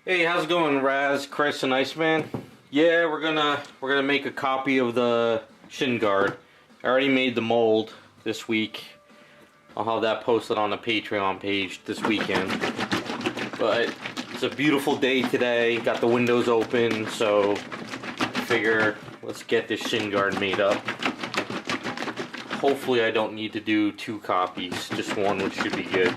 Hey, how's it going, Raz, Chris, and Iceman? Yeah, we're gonna make a copy of the Shin guard. I already made the mold this week. I'll have that posted on the Patreon page this weekend. But it's a beautiful day today. Got the windows open, so I figure let's get this Shin guard made up. Hopefully, I don't need to do 2 copies, just one, which should be good.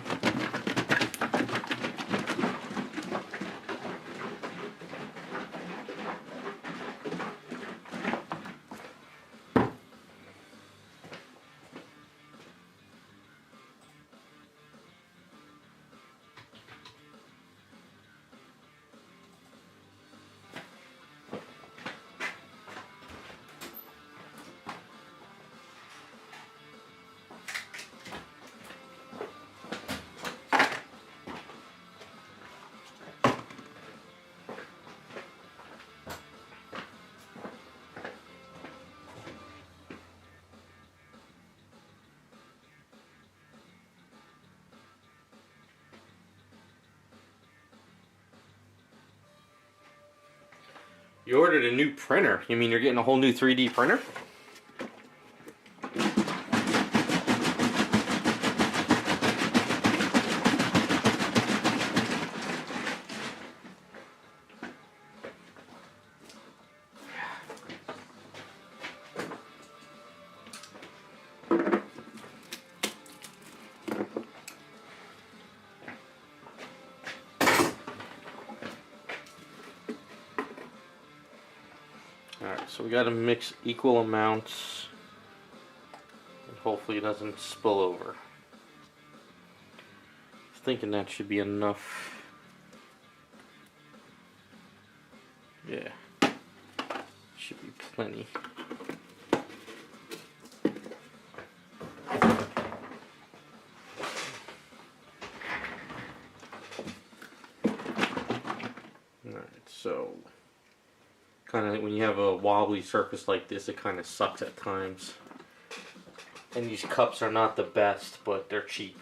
You ordered a new printer. You mean you're getting a whole new 3D printer? Alright, so we gotta mix equal amounts and hopefully it doesn't spill over. Thinking that should be enough. Yeah, should be plenty. Alright, so kind of when you have a wobbly surface like this, it kind of sucks at times. And these cups are not the best, but they're cheap.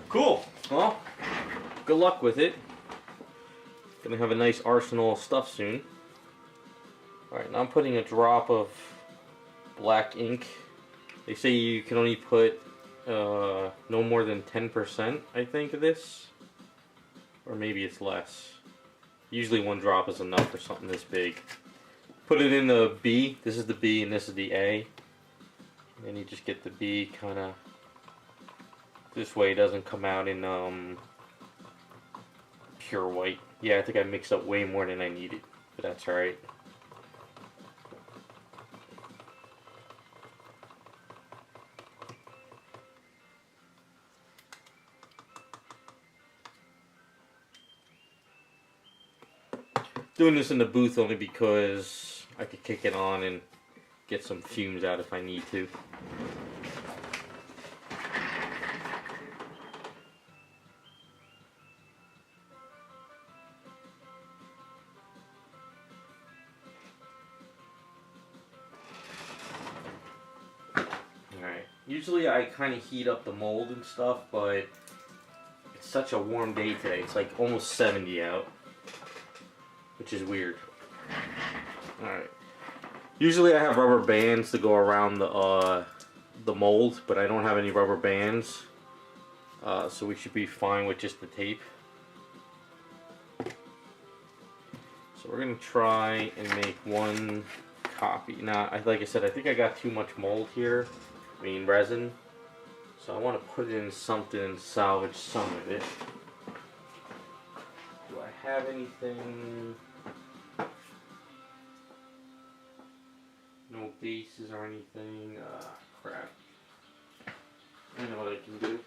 Cool. Well, good luck with it. Gonna have a nice arsenal of stuff soon. Alright, now I'm putting a drop of black ink. They say you can only put no more than 10%, I think, of this. Or maybe it's less. Usually 1 drop is enough for something this big. Put it in the B. This is the B and this is the A. And then you just get the B kind of this way. It doesn't come out in pure white. Yeah, I think I mixed up way more than I needed, but that's alright. Doing this in the booth only because I could kick it on and get some fumes out if I need to. Usually I kind of heat up the mold and stuff, but it's such a warm day today. It's like almost 70 out, which is weird. Alright. Usually I have rubber bands to go around the mold, but I don't have any rubber bands. So we should be fine with just the tape. So we're going to try and make 1 copy. Now, like I said, I think I got too much mold here. I mean resin, so I want to put it in something and salvage some of it. Do I have anything? No bases or anything? Crap. I know what I can do.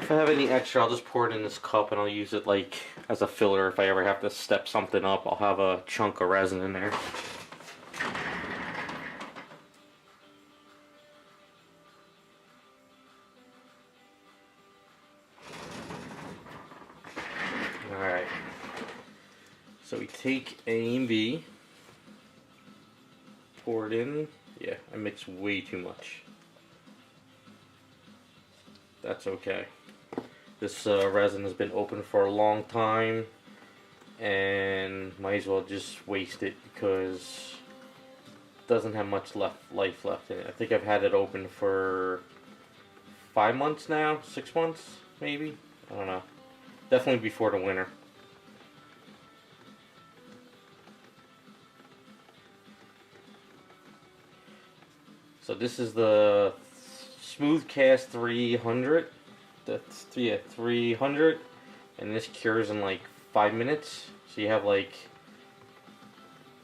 If I have any extra, I'll just pour it in this cup and I'll use it like as a filler. If I ever have to step something up, I'll have a chunk of resin in there. Alright. So we take A and B, pour it in. Yeah, I mixed way too much. That's okay. This resin has been open for a long time and might as well just waste it because it doesn't have much life left in it. I think I've had it open for 5 months now, 6 months maybe, I don't know. Definitely before the winter. So this is the Smooth Cast 300. That's 300, and this cures in like 5 minutes. So you have like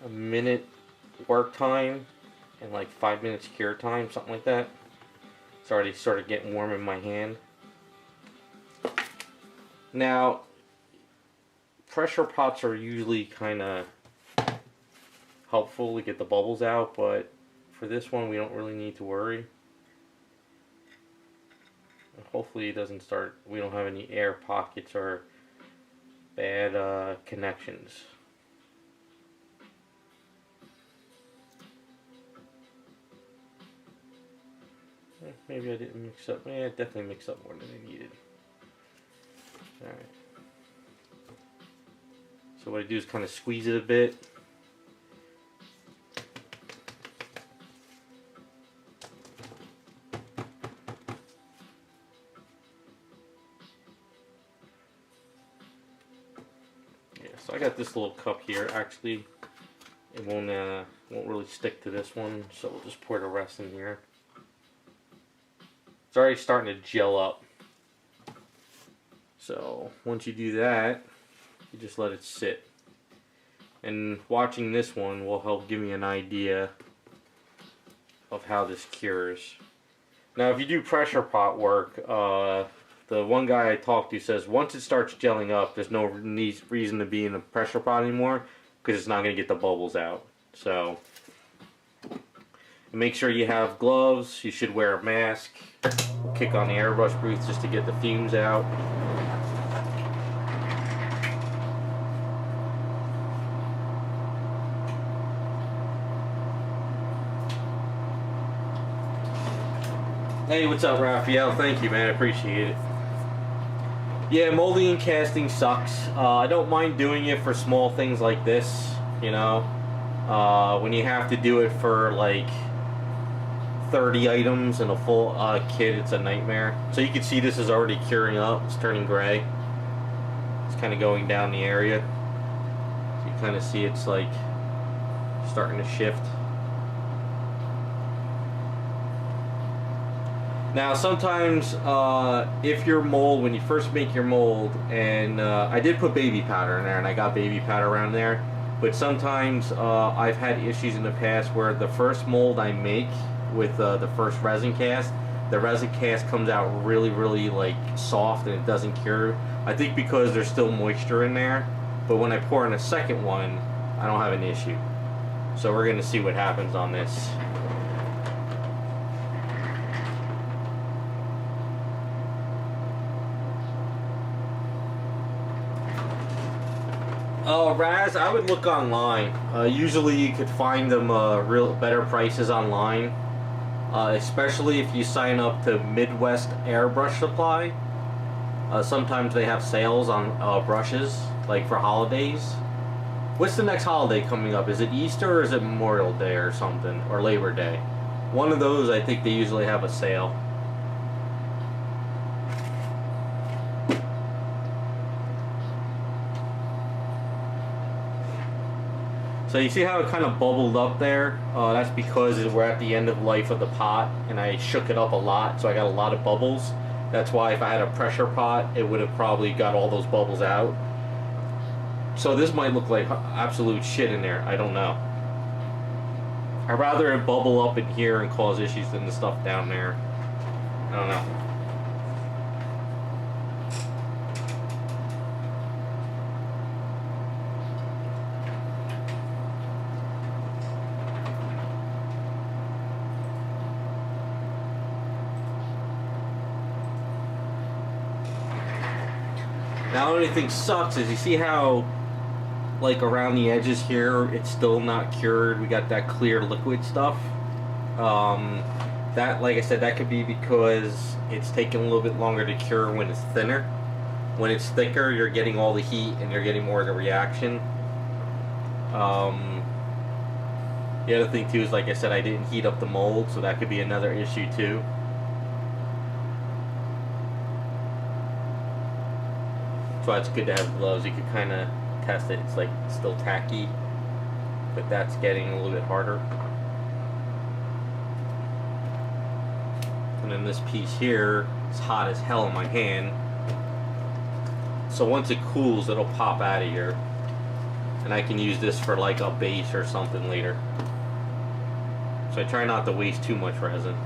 a minute work time and like 5 minutes cure time, something like that. It's already started getting warm in my hand. Now, pressure pots are usually kind of helpful to get the bubbles out, but for this one we don't really need to worry. Hopefully it doesn't start, we don't have any air pockets or bad connections. Maybe I didn't mix up, I definitely mixed up more than I needed. Alright. So what I do is kind of squeeze it a bit. So I got this little cup here. Actually, it won't really stick to this one, so we'll just pour the rest in here. It's already starting to gel up. So once you do that, you just let it sit. And watching this one will help give me an idea of how this cures. Now, if you do pressure pot work, the one guy I talked to says once it starts gelling up, there's no reason to be in a pressure pot anymore because it's not going to get the bubbles out. So make sure you have gloves. You should wear a mask. Kick on the airbrush booth just to get the fumes out. Hey, what's up, Raphael? Thank you, man. I appreciate it. Yeah, molding and casting sucks. I don't mind doing it for small things like this, you know. When you have to do it for like 30 items in a full kit, it's a nightmare. So you can see this is already curing up. It's turning gray. It's kind of going down the area. So you kind of see it's like starting to shift. Now sometimes if your mold, when you first make your mold, and I did put baby powder in there and I got baby powder around there, but sometimes I've had issues in the past where the first mold I make with the first resin cast, the resin cast comes out really like soft and it doesn't cure. I think because there's still moisture in there, but when I pour in a second one, I don't have an issue. So we're gonna see what happens on this. Raz, I would look online. Usually you could find them real better prices online, especially if you sign up to Midwest Airbrush Supply. Sometimes they have sales on brushes, like for holidays. What's the next holiday coming up? Is it Easter or is it Memorial Day or something? Or Labor Day? One of those, I think they usually have a sale. So you see how it kind of bubbled up there? That's because we're at the end of life of the pot and I shook it up a lot, so I got a lot of bubbles. That's why if I had a pressure pot, it would have probably got all those bubbles out. So this might look like absolute shit in there. I don't know. I'd rather it bubble up in here and cause issues than the stuff down there. I don't know. Now, the only thing sucks is you see how, like, around the edges here, it's still not cured. We got that clear liquid stuff. That, like I said, that could be because it's taking a little bit longer to cure when it's thinner. When it's thicker, you're getting all the heat and you're getting more of the reaction. The other thing, too, is, like I said, I didn't heat up the mold, so that could be another issue, too. That's why it's good to have gloves. You could kind of test it. It's like still tacky, but that's getting a little bit harder. And then this piece here is hot as hell in my hand. So once it cools, it'll pop out of here. And I can use this for like a base or something later. So I try not to waste too much resin.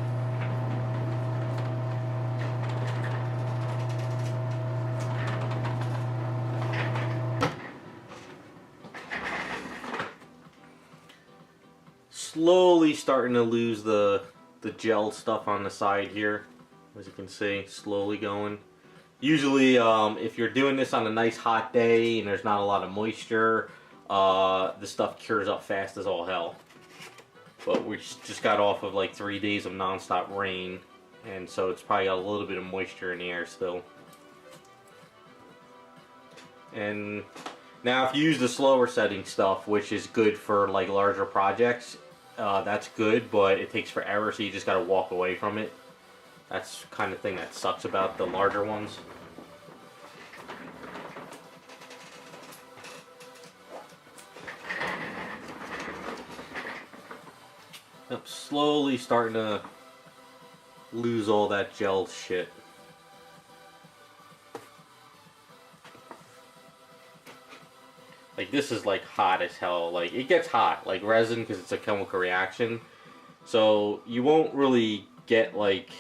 Slowly starting to lose the gel stuff on the side here, as you can see, slowly going. Usually if you're doing this on a nice hot day and there's not a lot of moisture, the stuff cures up fast as all hell. But we just got off of like 3 days of non-stop rain, and so it's probably got a little bit of moisture in the air still. And now if you use the slower setting stuff, which is good for like larger projects, that's good, but it takes forever, so you just gotta walk away from it. That's the kind of thing that sucks about the larger ones. I'm slowly starting to lose all that gel shit. Like, this is like hot as hell. Like, it gets hot, like resin, because it's a chemical reaction. So you won't really get like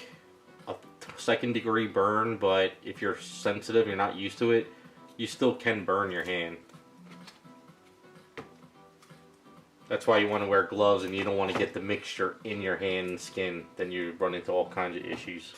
a second degree burn, but if you're sensitive, you're not used to it, you still can burn your hand. That's why you want to wear gloves, and you don't want to get the mixture in your hand and skin. Then you run into all kinds of issues.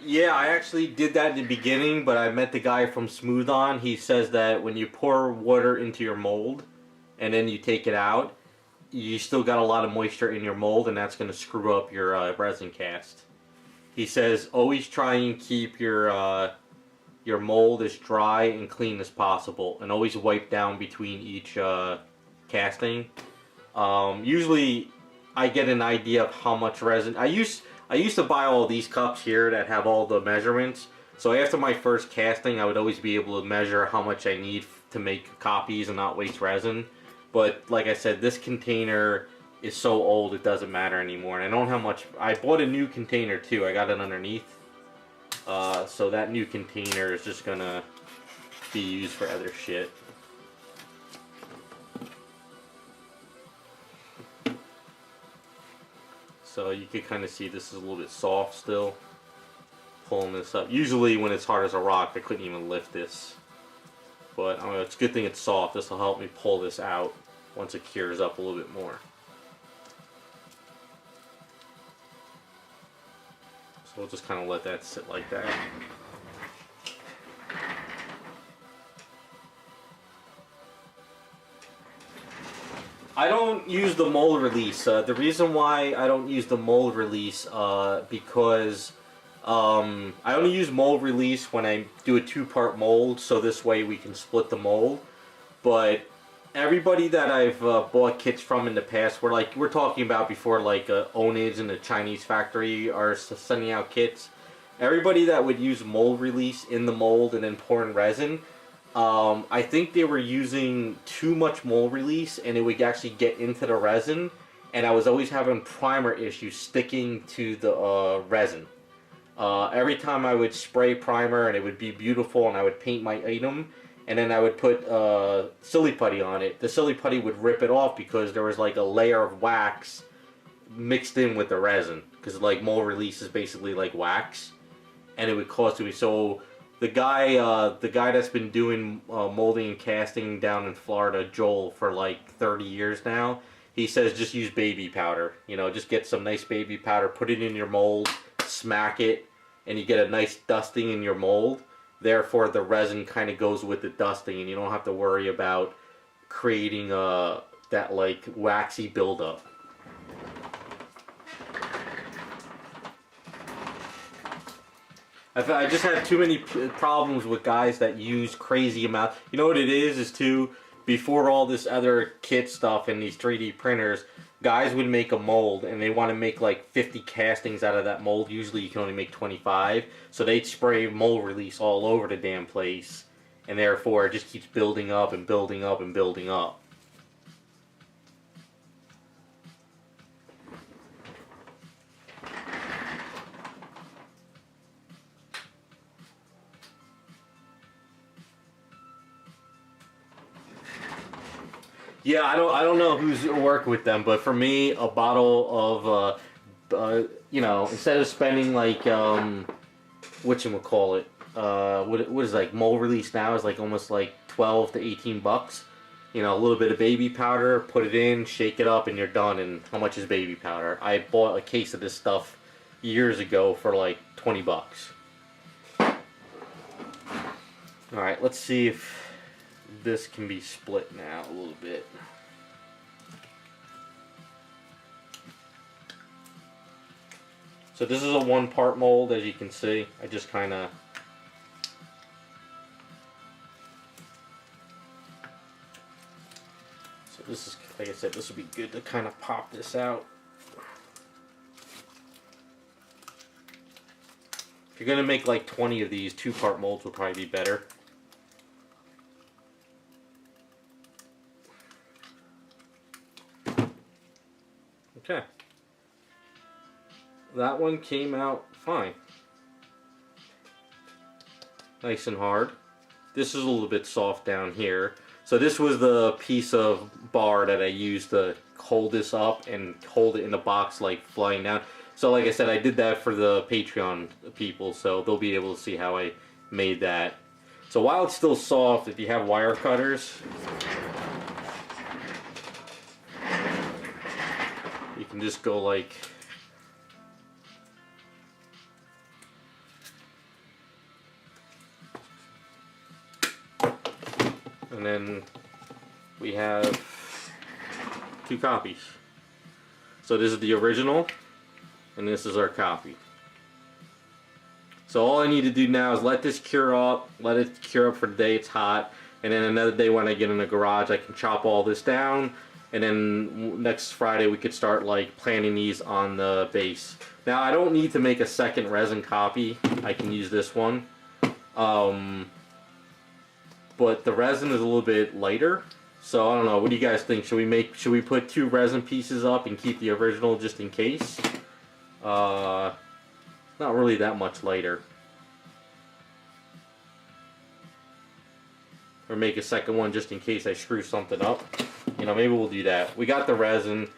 Yeah, I actually did that in the beginning, but I met the guy from Smooth On. He says that when you pour water into your mold and then you take it out, you still got a lot of moisture in your mold, and that's going to screw up your resin cast. He says always try and keep your mold as dry and clean as possible, and always wipe down between each casting. Usually I get an idea of how much resin. I used to buy all these cups here that have all the measurements. So after my first casting, I would always be able to measure how much I need to make copies and not waste resin. But like I said, this container is so old it doesn't matter anymore. And I don't have much. I bought a new container too. I got it underneath. So that new container is just gonna be used for other shit. So you can kind of see this is a little bit soft still. Pulling this up. Usually when it's hard as a rock, I couldn't even lift this. But it's a good thing it's soft. This will help me pull this out once it cures up a little bit more. So we'll just kind of let that sit like that. I don't use the mold release. The reason why I don't use the mold release because I only use mold release when I do a 2-part mold, so this way we can split the mold. But everybody that I've bought kits from in the past, we're talking about before, like Onids and the Chinese factory are sending out kits. Everybody that would use mold release in the mold and then pour in resin, I think they were using too much mold release and it would actually get into the resin, and I was always having primer issues sticking to the resin. Every time I would spray primer and it would be beautiful and I would paint my item and then I would put silly putty on it, the silly putty would rip it off because there was like a layer of wax mixed in with the resin, because like mold release is basically like wax, and it would cause to be. So the guy that's been doing molding and casting down in Florida, Joel, for like 30 years now, he says just use baby powder. You know, just get some nice baby powder, put it in your mold, smack it, and you get a nice dusting in your mold. Therefore, the resin kind of goes with the dusting, and you don't have to worry about creating that like waxy buildup. I just have too many problems with guys that use crazy amounts. You know what it is too, before all this other kit stuff and these 3D printers, guys would make a mold and they want to make like 50 castings out of that mold. Usually you can only make 25. So they'd spray mold release all over the damn place, and therefore it just keeps building up and building up and building up. Yeah, I don't know who's working with them, but for me, a bottle of, you know, instead of spending like, whatchamacallit, what is like mold release now is like almost like 12 to 18 bucks. You know, a little bit of baby powder, put it in, shake it up, and you're done. And how much is baby powder? I bought a case of this stuff years ago for like 20 bucks. Alright, let's see if this can be split now a little bit. So this is a 1-part mold, as you can see. I just kind of this is, like I said, this would be good to kind of pop this out. If you're gonna make like 20 of these, 2-part molds would probably be better. Okay. That one came out fine. Nice and hard. This is a little bit soft down here. So this was the piece of bar that I used to hold this up and hold it in the box like flying down. So like I said, I did that for the Patreon people, so they'll be able to see how I made that. So while it's still soft, if you have wire cutters, you can just go like, and then we have 2 copies. So this is the original, and this is our copy. So all I need to do now is let this cure up, let it cure up for the day it's hot, and then another day when I get in the garage I can chop all this down, and then next Friday we could start like planning these on the base. Now I don't need to make a second resin copy, I can use this one. But the resin is a little bit lighter, so I don't know, what do you guys think? Should we put 2 resin pieces up and keep the original just in case? Not really that much lighter. Or make a second one just in case I screw something up. You know, maybe we'll do that. We got the resin.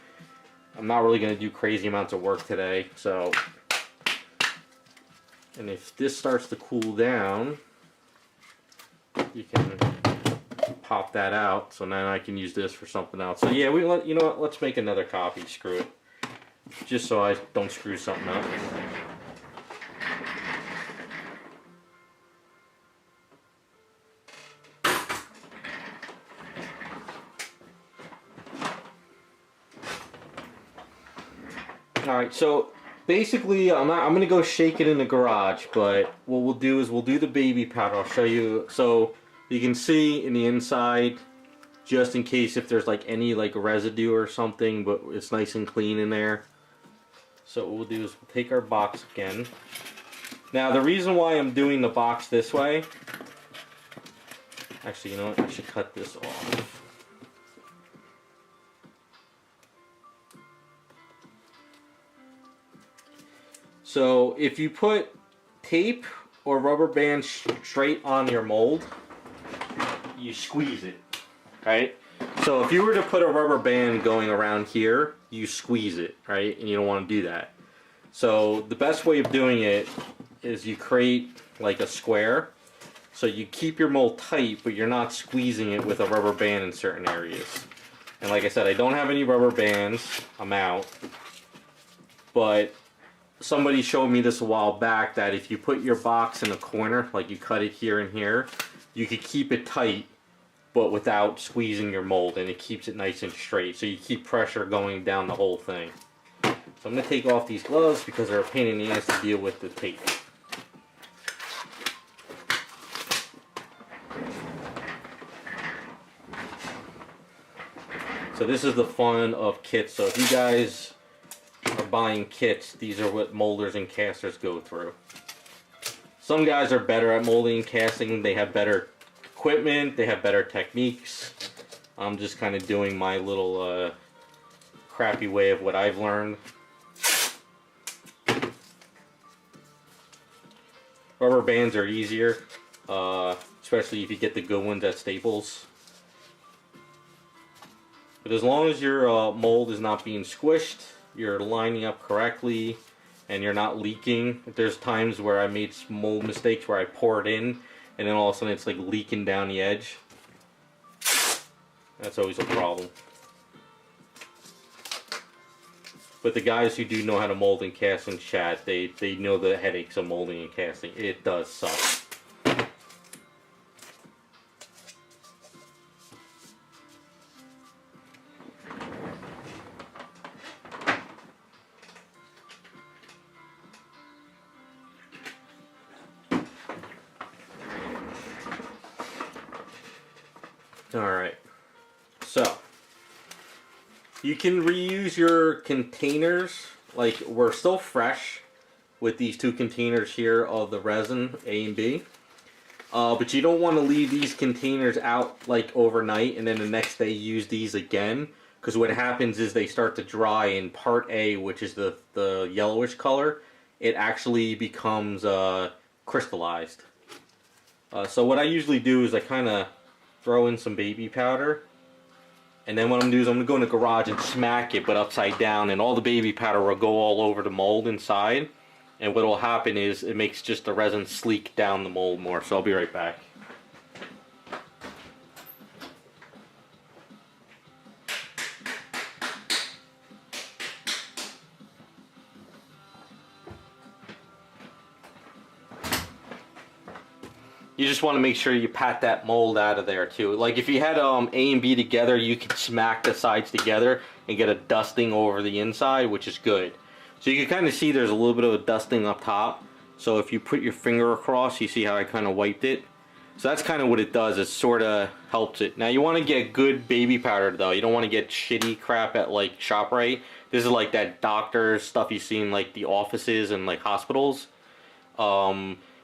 I'm not really going to do crazy amounts of work today, so. And if this starts to cool down, you can pop that out, so then I can use this for something else. So yeah, you know what, let's make another copy, screw it. Just so I don't screw something up. Alright, so basically I'm gonna go shake it in the garage, but what we'll do is we'll do the baby powder. I'll show you. So you can see in the inside, just in case if there's like any like residue or something, but it's nice and clean in there. So what we'll do is we'll take our box again. Now the reason why I'm doing the box this way, actually, you know what, I should cut this off. So if you put tape or rubber band straight on your mold, you squeeze it, right? So if you were to put a rubber band going around here, you squeeze it, right? And you don't want to do that. So the best way of doing it is you create like a square. So you keep your mold tight, but you're not squeezing it with a rubber band in certain areas. And like I said, I don't have any rubber bands. I'm out. But somebody showed me this a while back that if you put your box in a corner, like you cut it here and here, you could keep it tight but without squeezing your mold, and it keeps it nice and straight, so you keep pressure going down the whole thing. So I'm going to take off these gloves because they're a pain in the ass to deal with the tape. So this is the fun of kits. So if you guys are buying kits, these are what molders and casters go through. Some guys are better at molding and casting. They have better equipment. They have better techniques. I'm just kind of doing my little crappy way of what I've learned. Rubber bands are easier, especially if you get the good ones at Staples. But as long as your mold is not being squished, you're lining up correctly, and you're not leaking. There's times where I made mold mistakes where I pour it in, and then all of a sudden it's like leaking down the edge. That's always a problem. But the guys who do know how to mold and cast in chat, they know the headaches of molding and casting. It does suck. Alright, so you can reuse your containers. Like, we're still fresh with these two containers here of the resin, A and B. But you don't want to leave these containers out like overnight and then the next day use these again. Because what happens is they start to dry, and part A, which is the yellowish color, it actually becomes crystallized. So what I usually do is I kind of throw in some baby powder, and then what I'm going to do is I'm going to go in the garage and smack it, but upside down, and all the baby powder will go all over the mold inside, and what will happen is it makes just the resin sleek down the mold more. So I'll be right back. You just want to make sure you pat that mold out of there too. Like if you had A and B together, you could smack the sides together and get a dusting over the inside, which is good. So you can kind of see there's a little bit of a dusting up top. So if you put your finger across, you see how I kind of wiped it. So that's kind of what it does. It sort of helps it. Now you want to get good baby powder though. You don't want to get shitty crap at like ShopRite. This is like that doctor stuff you see in like the offices and like hospitals.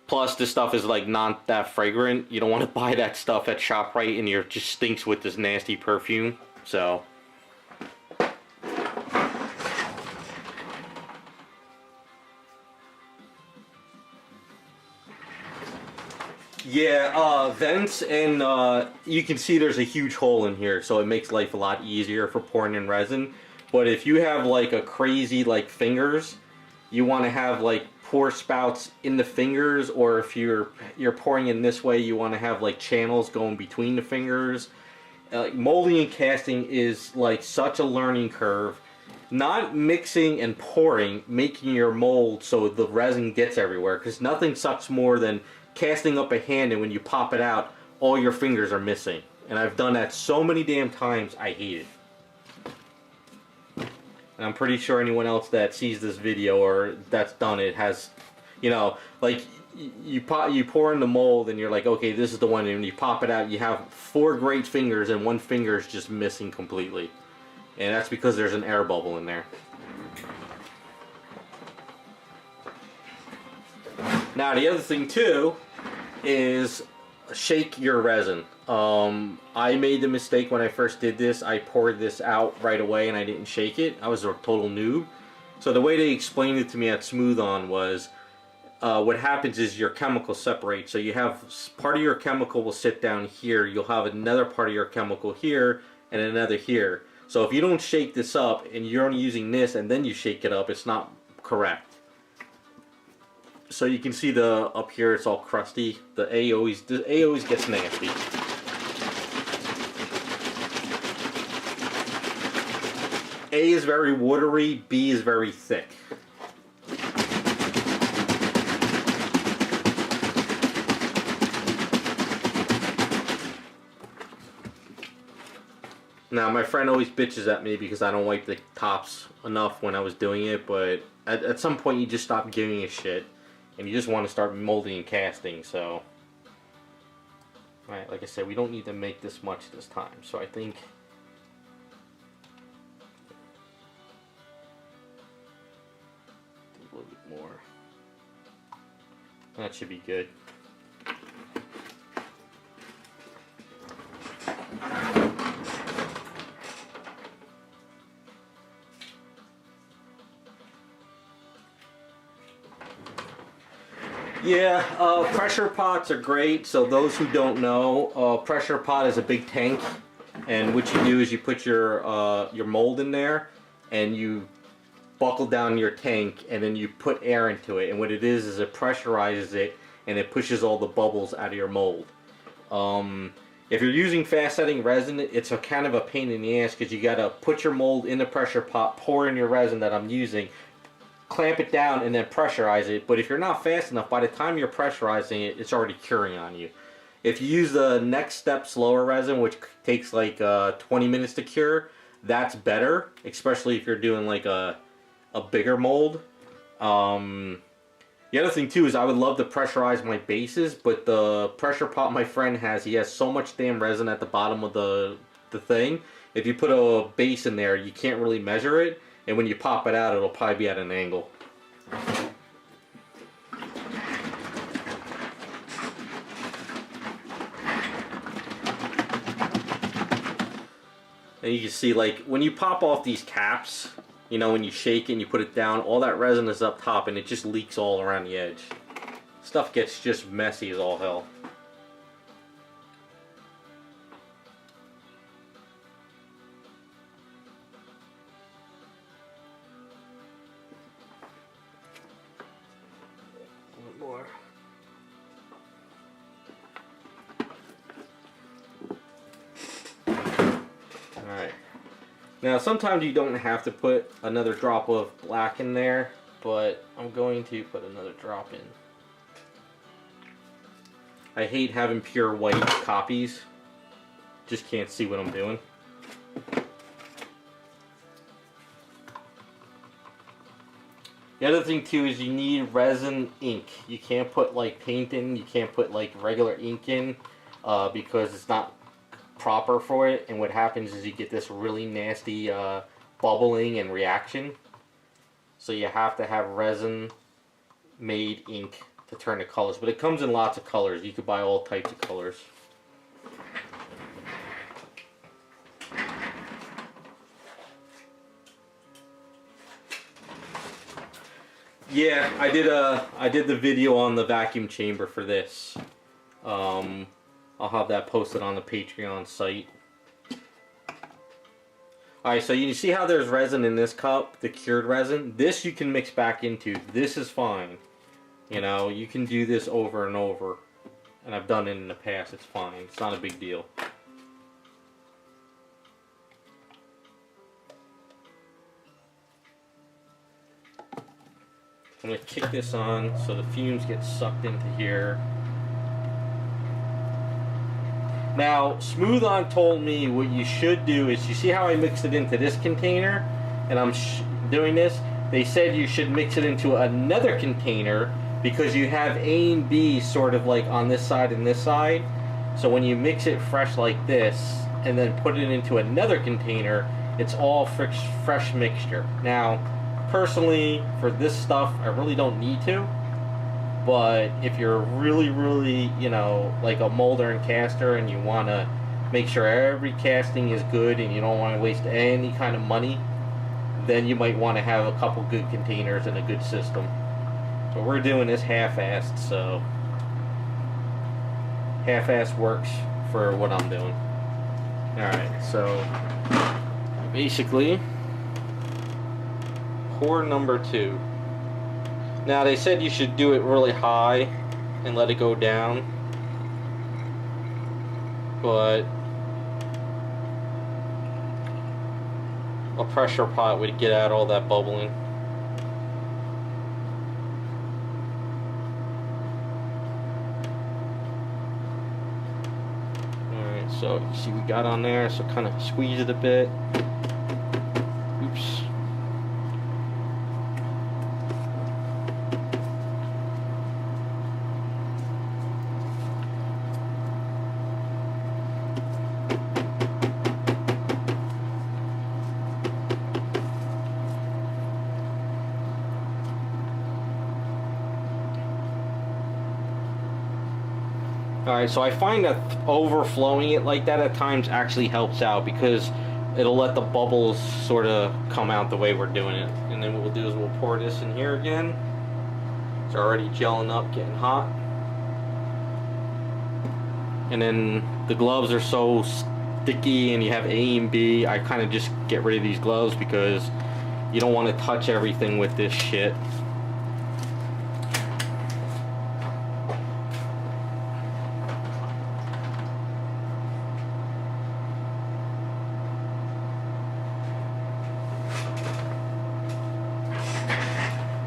Plus, this stuff is like not that fragrant. You don't want to buy that stuff at ShopRite and it just stinks with this nasty perfume. So, yeah, vents, and you can see there's a huge hole in here, so it makes life a lot easier for pouring in resin. But if you have like a crazy like fingers, you want to have like pour spouts in the fingers, or if you're pouring in this way, you want to have like channels going between the fingers. Molding and casting is like such a learning curve. Not mixing and pouring, making your mold so the resin gets everywhere, because nothing sucks more than casting up a hand and when you pop it out, all your fingers are missing. And I've done that so many damn times, I hate it. And I'm pretty sure anyone else that sees this video or that's done it has, you know, like you pour in the mold and you're like, okay, this is the one, and when you pop it out, you have 4 great fingers and 1 finger is just missing completely. And that's because there's an air bubble in there. Now the other thing too is shake your resin. I made the mistake when I first did this. I poured this out right away and I didn't shake it. I was a total noob. So the way they explained it to me at Smooth On was what happens is your chemicals separate. So you have part of your chemical will sit down here. You'll have another part of your chemical here and another here. So if you don't shake this up and you're only using this and then you shake it up, it's not correct. So you can see the up here, it's all crusty. The A always gets nasty. A is very watery, B is very thick. Now my friend always bitches at me because I don't wipe the tops enough when I was doing it, but at some point you just stop giving a shit. And you just want to start molding and casting, so... Alright, like I said, we don't need to make this much this time, so I think... A little bit more. That should be good. Yeah, pressure pots are great. So those who don't know, pressure pot is a big tank, and what you do is you put your mold in there, and you buckle down your tank, and then you put air into it. And what it is it pressurizes it, and it pushes all the bubbles out of your mold. If you're using fast setting resin, it's a kind of a pain in the ass because you gotta put your mold in the pressure pot, pour in your resin that I'm using, clamp it down, and then pressurize it. But if you're not fast enough, by the time you're pressurizing it, it's already curing on you. If you use the next step slower resin, which takes like 20 minutes to cure, that's better, especially if you're doing like a bigger mold. The other thing too is I would love to pressurize my bases, but the pressure pot my friend has, he has so much damn resin at the bottom of the thing. If you put a base in there, you can't really measure it. And when you pop it out, it'll probably be at an angle. And you can see, like, when you pop off these caps, you know, when you shake it and you put it down, all that resin is up top and it just leaks all around the edge. Stuff gets just messy as all hell. More. Alright. Now sometimes you don't have to put another drop of black in there, but I'm going to put another drop in. I hate having pure white copies. Just can't see what I'm doing. The other thing too is you need resin ink. You can't put like paint in, you can't put like regular ink in because it's not proper for it, and what happens is you get this really nasty bubbling and reaction. So you have to have resin made ink to turn the colors, but it comes in lots of colors. You could buy all types of colors. Yeah, I did the video on the vacuum chamber for this. I'll have that posted on the Patreon site. Alright, so you see how there's resin in this cup, the cured resin? This you can mix back into. This is fine. You know, you can do this over and over. And I've done it in the past, it's fine. It's not a big deal. I'm going to kick this on so the fumes get sucked into here. Now, Smooth On told me what you should do is, you see how I mixed it into this container? And doing this. They said you should mix it into another container because you have A and B sort of like on this side and this side. So when you mix it fresh like this and then put it into another container, it's all fresh mixture. Now, personally, for this stuff, I really don't need to. But if you're really, you know, like a molder and caster and you want to make sure every casting is good and you don't want to waste any kind of money, then you might want to have a couple good containers and a good system. But we're doing this half-assed, so half-assed works for what I'm doing. Alright, so basically, pour number 2. Now they said you should do it really high and let it go down, but a pressure pot would get out all that bubbling. Alright, so you see we got on there, so kind of squeeze it a bit. Oops. Alright, so I find that overflowing it like that at times actually helps out because it'll let the bubbles sort of come out the way we're doing it. And then what we'll do is we'll pour this in here again. It's already gelling up, getting hot. And then the gloves are so sticky and you have A and B, I kind of just get rid of these gloves because you don't want to touch everything with this shit.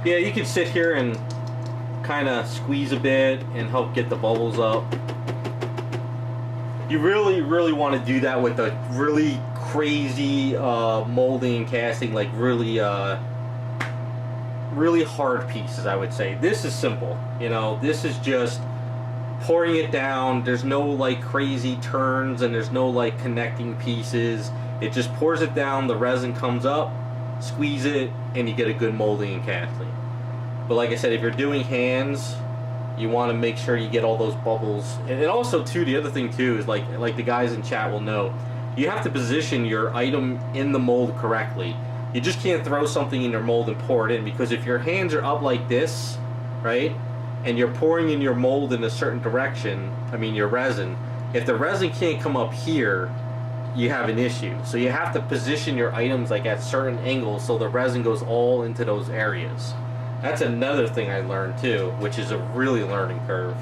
Yeah, you can sit here and kind of squeeze a bit and help get the bubbles up. You really want to do that with a really crazy molding and casting, like really hard pieces, I would say. This is simple, you know, this is just pouring it down. There's no like crazy turns and there's no like connecting pieces. It just pours it down, the resin comes up, squeeze it, and you get a good molding and casting. But like I said, if you're doing hands, you want to make sure you get all those bubbles. And also too, the other thing too is like the guys in chat will know, you have to position your item in the mold correctly. You just can't throw something in your mold and pour it in, because if your hands are up like this, right, and you're pouring in your mold in a certain direction, I mean your resin, if the resin can't come up here, you have an issue. So you have to position your items like at certain angles so the resin goes all into those areas. That's another thing I learned too, which is a really learning curve.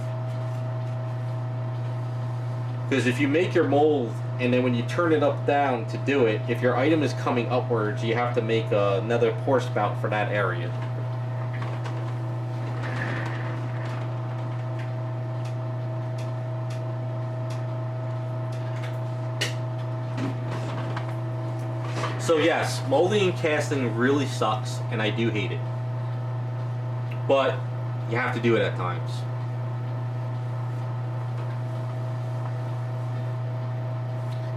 Because if you make your mold and then when you turn it up down to do it, if your item is coming upwards, you have to make another pour spout for that area. So yes, molding and casting really sucks, and I do hate it. But you have to do it at times.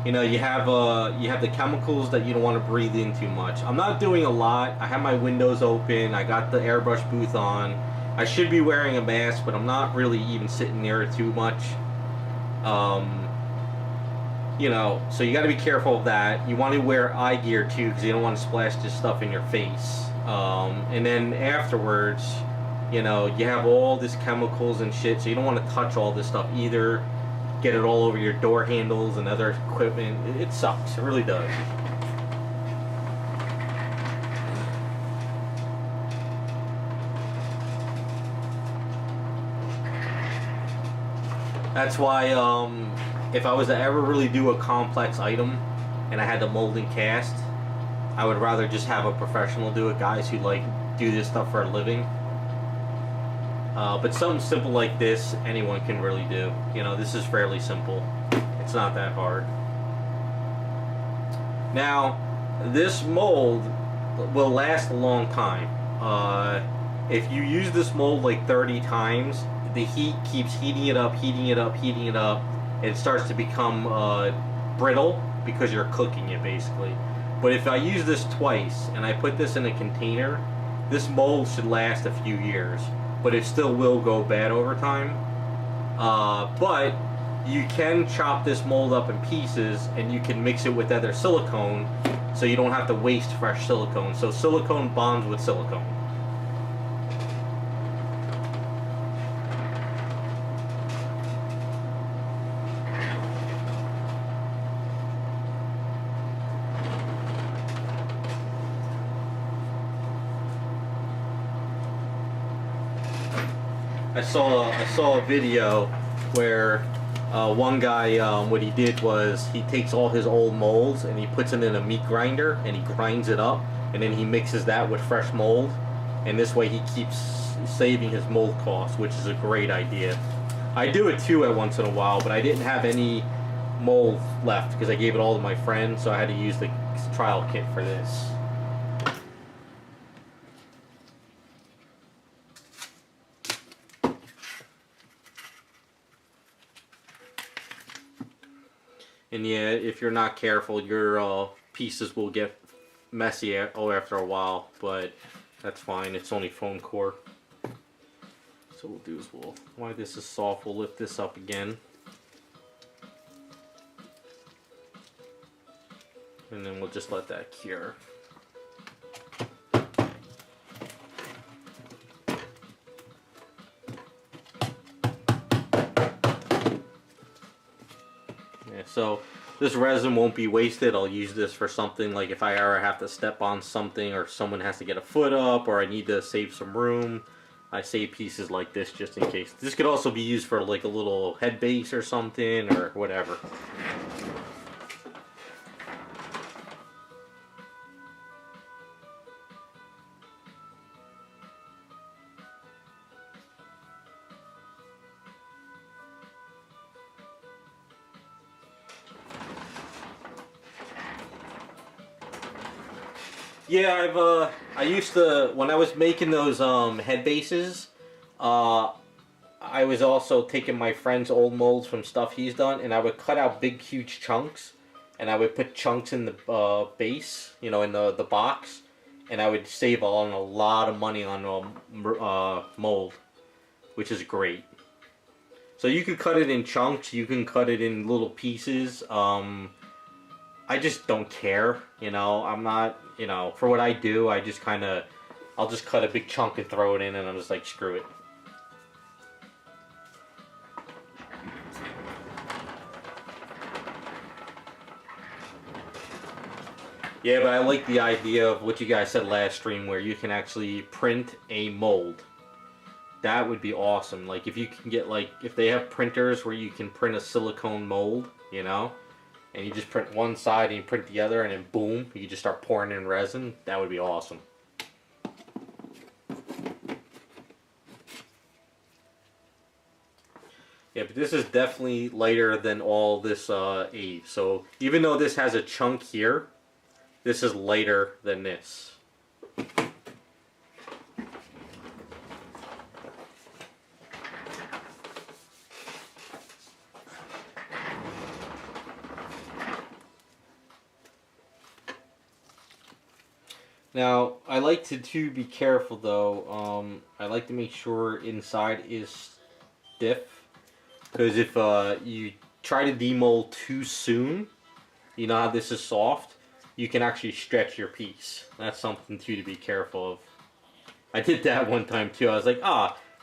You know, you have the chemicals that you don't want to breathe in too much. I'm not doing a lot. I have my windows open. I got the airbrush booth on. I should be wearing a mask, but I'm not really even sitting near it too much. You know, so you got to be careful of that. You want to wear eye gear too, because you don't want to splash this stuff in your face. And then afterwards, you know, you have all this chemicals and shit, so you don't want to touch all this stuff either. Get it all over your door handles and other equipment. It sucks. It really does. That's why, if I was to ever really do a complex item and I had to mold and cast, I would rather just have a professional do it, guys who like do this stuff for a living. But something simple like this, anyone can really do. You know, this is fairly simple. It's not that hard. Now, this mold will last a long time. If you use this mold like 30 times, the heat keeps heating it up, heating it up, heating it up. And it starts to become brittle because you're cooking it basically. But if I use this twice and I put this in a container, this mold should last a few years. But it still will go bad over time. But you can chop this mold up in pieces and you can mix it with other silicone so you don't have to waste fresh silicone. So silicone bonds with silicone. I saw a video where one guy, what he did was he takes all his old molds and he puts it in a meat grinder and he grinds it up, and then he mixes that with fresh mold, and this way he keeps saving his mold costs, which is a great idea. I do it too once in a while, but I didn't have any mold left because I gave it all to my friend, so I had to use the trial kit for this. And yeah, if you're not careful, your pieces will get messy after a while, but that's fine. It's only foam core. So what we'll do is while this is soft, we'll lift this up again. And then we'll just let that cure. So this resin won't be wasted. I'll use this for something like if I ever have to step on something or someone has to get a foot up or I need to save some room. I save pieces like this just in case. This could also be used for like a little head base or something or whatever. Yeah, I used to, when I was making those head bases, I was also taking my friend's old molds from stuff he's done, and I would cut out big, huge chunks, and I would put chunks in the base, you know, in the box, and I would save on a lot of money on mold, which is great. So you can cut it in chunks, you can cut it in little pieces. I just don't care, you know. I'm not, you know, for what I do, I just kind of, I'll just cut a big chunk and throw it in, and I'm just like, screw it. Yeah, but I like the idea of what you guys said last stream, where you can actually print a mold. That would be awesome. Like, if you can get, like, if they have printers where you can print a silicone mold, you know, and you just print one side and you print the other, and then boom, you can just start pouring in resin. That would be awesome. Yeah, but this is definitely lighter than all this Ave. So even though this has a chunk here, this is lighter than this. Now, I like to be careful though. I like to make sure inside is stiff, because if you try to demold too soon, you know how this is soft, you can actually stretch your piece. That's something too to be careful of. I did that one time too. I was like,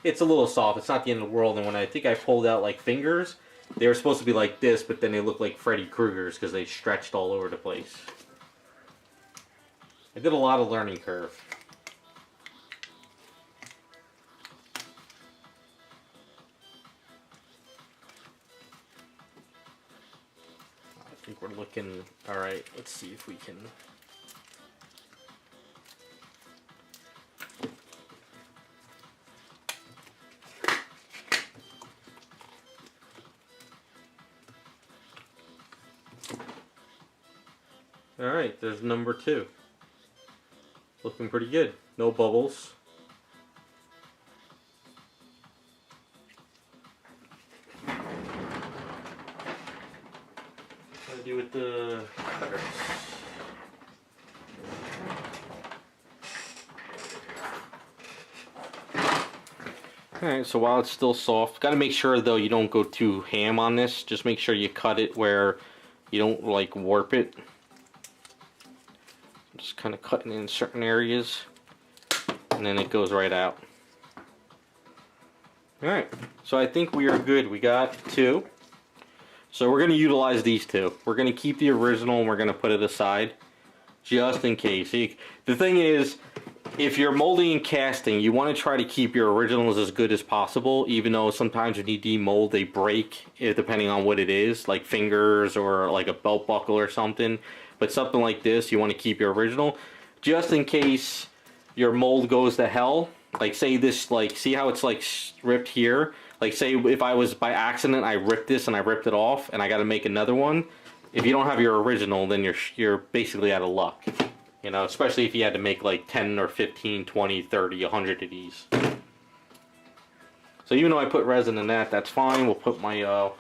it's a little soft. It's not the end of the world. And when I think I pulled out like fingers, they were supposed to be like this, but then they looked like Freddy Krueger's because they stretched all over the place. I did a lot of learning curve. I think we're looking alright. Let's see if we can. Alright, there's number 2. Looking pretty good. No bubbles. What do I do with the cutters? Alright, so while it's still soft, gotta make sure though you don't go too ham on this. Just make sure you cut it where you don't like warp it. Just kind of cutting in certain areas, and then it goes right out. Alright, so I think we are good. We got 2. So we're going to utilize these 2. We're going to keep the original and we're going to put it aside just in case. The thing is, if you're molding and casting, you want to try to keep your originals as good as possible, even though sometimes when you demold they break, depending on what it is, like fingers or like a belt buckle or something. But something like this, you want to keep your original, just in case your mold goes to hell. Like say this, like see how it's like ripped here? Like say if I was by accident, I ripped this and I ripped it off and I got to make another one. If you don't have your original, then you're basically out of luck. You know, especially if you had to make like 10 or 15, 20, 30, 100 of these. So even though I put resin in that, that's fine. We'll put my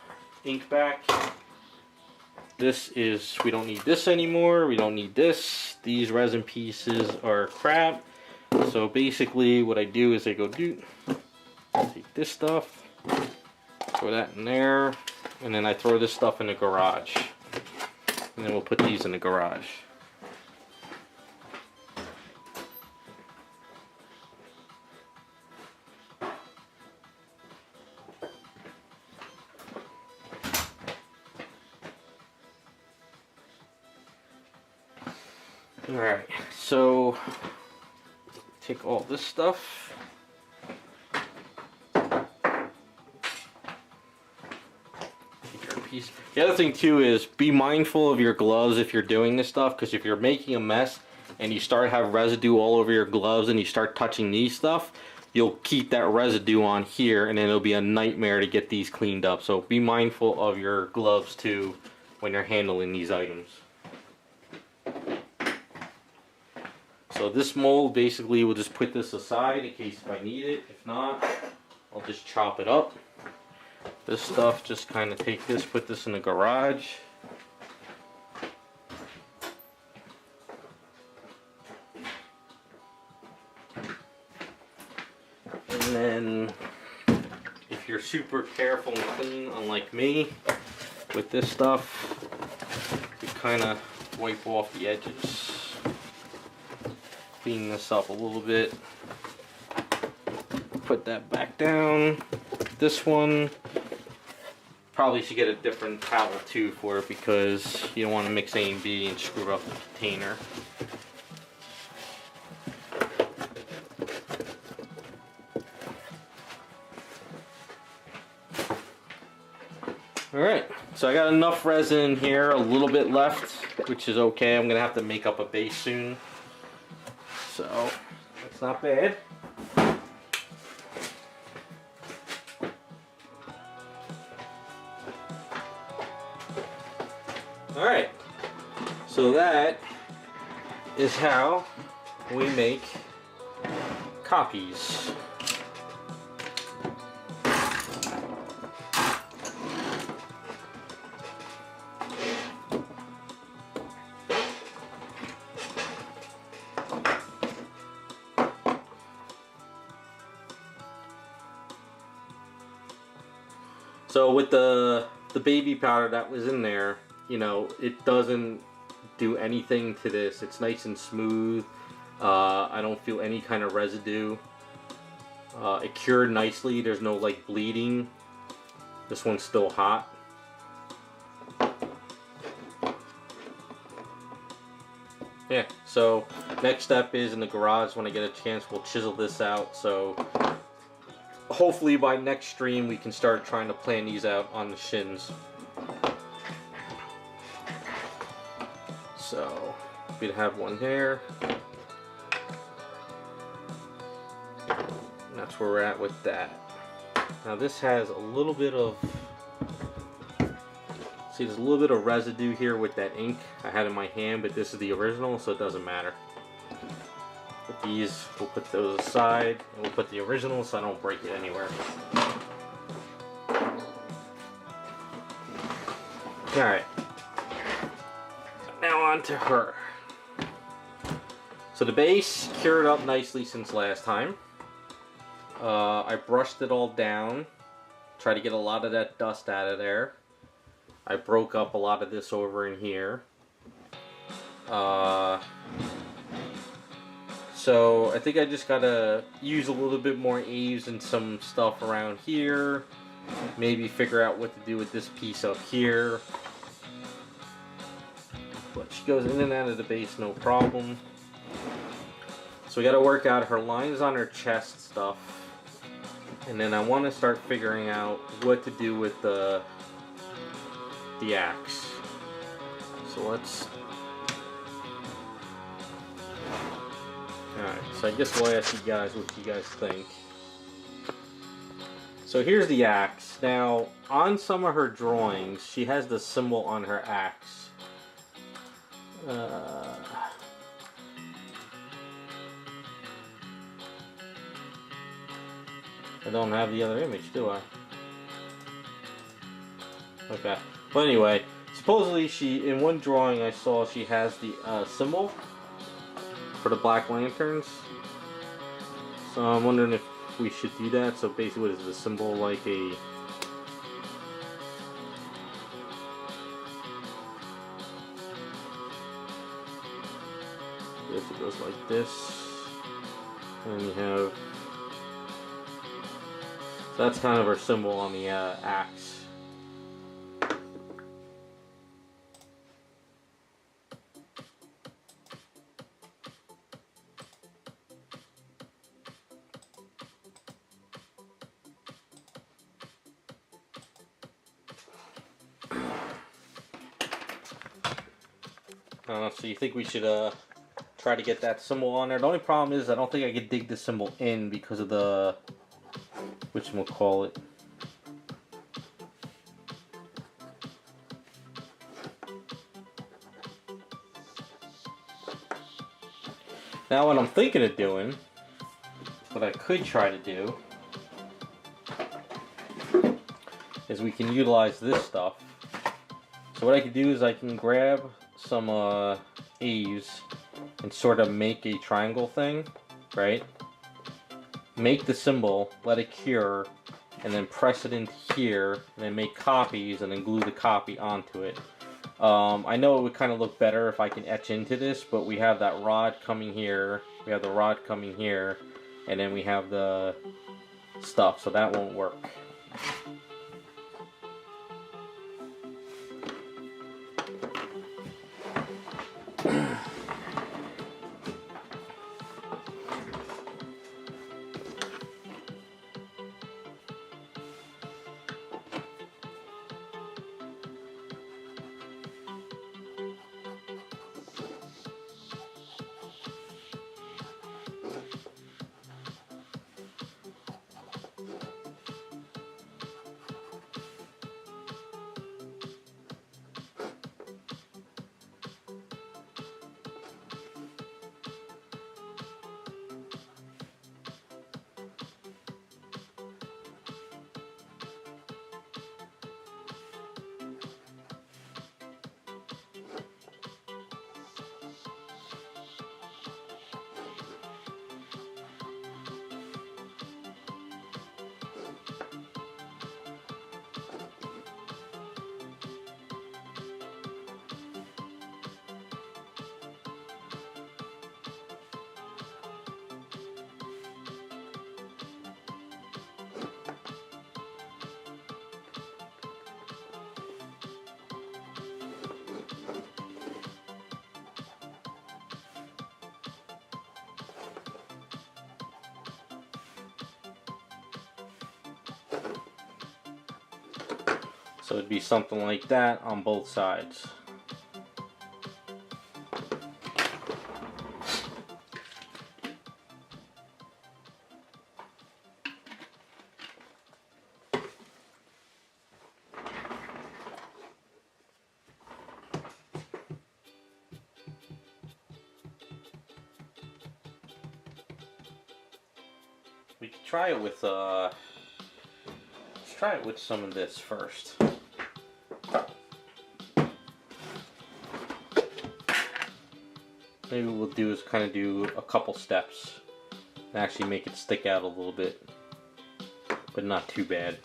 ink back. This is, we don't need this anymore. We don't need this. These resin pieces are crap. So basically what I do is I go take this stuff, throw that in there, and then I throw this stuff in the garage. And then we'll put these in the garage. Alright, so take all this stuff. Take your piece. The other thing too is be mindful of your gloves if you're doing this stuff, because if you're making a mess and you start to have residue all over your gloves and you start touching these stuff, you'll keep that residue on here and then it'll be a nightmare to get these cleaned up. So be mindful of your gloves too when you're handling these items. So this mold, basically we'll just put this aside in case if I need it. If not, I'll just chop it up. This stuff, just kind of take this, put this in the garage. And then, if you're super careful and clean, unlike me, with this stuff, you kind of wipe off the edges. Clean this up a little bit. Put that back down. This one, probably should get a different towel too for it because you don't want to mix A and B and screw up the container. Alright, so I got enough resin in here, a little bit left, which is okay. I'm going to have to make up a base soon. So, that's not bad. Alright, so that is how we make copies. So with the baby powder that was in there, you know, it doesn't do anything to this. It's nice and smooth. I don't feel any kind of residue. It cured nicely. There's no like bleeding. This one's still hot. Yeah, so next step is in the garage. When I get a chance, we'll chisel this out. So hopefully by next stream we can start trying to plan these out on the Shins. So we'd have one there. And that's where we're at with that. Now this has a little bit of, see, there's a little bit of residue here with that ink I had in my hand, but this is the original, so it doesn't matter. These, we'll put those aside, and we'll put the original so I don't break it anywhere. Alright. Now on to her. So the base cured up nicely since last time. I brushed it all down. Try to get a lot of that dust out of there. I broke up a lot of this over in here. So I think I just gotta use a little bit more eaves and some stuff around here. Maybe figure out what to do with this piece up here. But she goes in and out of the base no problem. So we gotta work out her lines on her chest stuff. And then I want to start figuring out what to do with the axe. So let's... Alright, so I guess we'll ask you guys what you guys think. So here's the axe. Now, on some of her drawings, she has the symbol on her axe. I don't have the other image, do I? Okay. Well, anyway, supposedly in one drawing I saw she has the symbol for the Black Lanterns. So I'm wondering if we should do that. So basically, what is the symbol like a... If it goes like this, and you have... So that's kind of her symbol on the axe. So you think we should try to get that symbol on there? The only problem is I don't think I could dig the symbol in because of the whatchamacallit. Now what I'm thinking of doing, what I could try to do, is we can utilize this stuff. So what I can do is I can grab some eaves and sort of make a triangle thing, right? Make the symbol, let it cure, and then press it into here, and then make copies, and then glue the copy onto it. I know it would kind of look better if I can etch into this, but we have that rod coming here, we have the rod coming here, and then we have the stuff, so that won't work. So it'd be something like that on both sides. We could try it with let's try it with some of this first. Maybe what we'll do is kind of do a couple steps and actually make it stick out a little bit, but not too bad.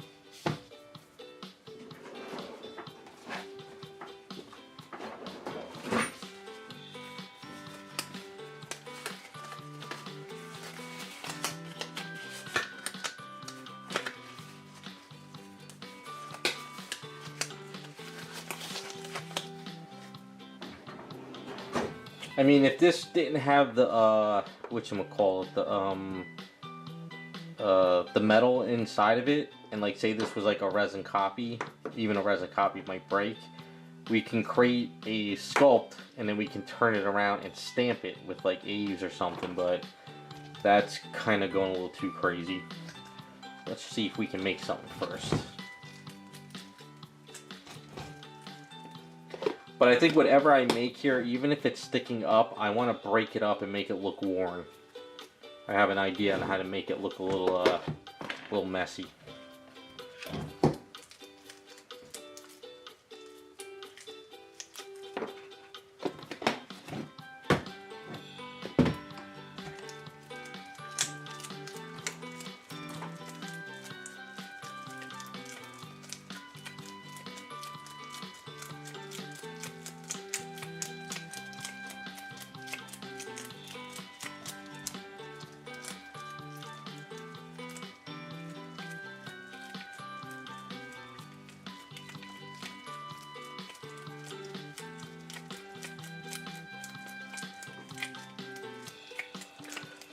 I mean, if this didn't have the whatchamacallit, the metal inside of it, and like say this was like a resin copy, even a resin copy might break, we can create a sculpt and then we can turn it around and stamp it with like A's or something, but that's kind of going a little too crazy. Let's see if we can make something first. But I think whatever I make here, even if it's sticking up, I want to break it up and make it look worn. I have an idea on how to make it look a little messy.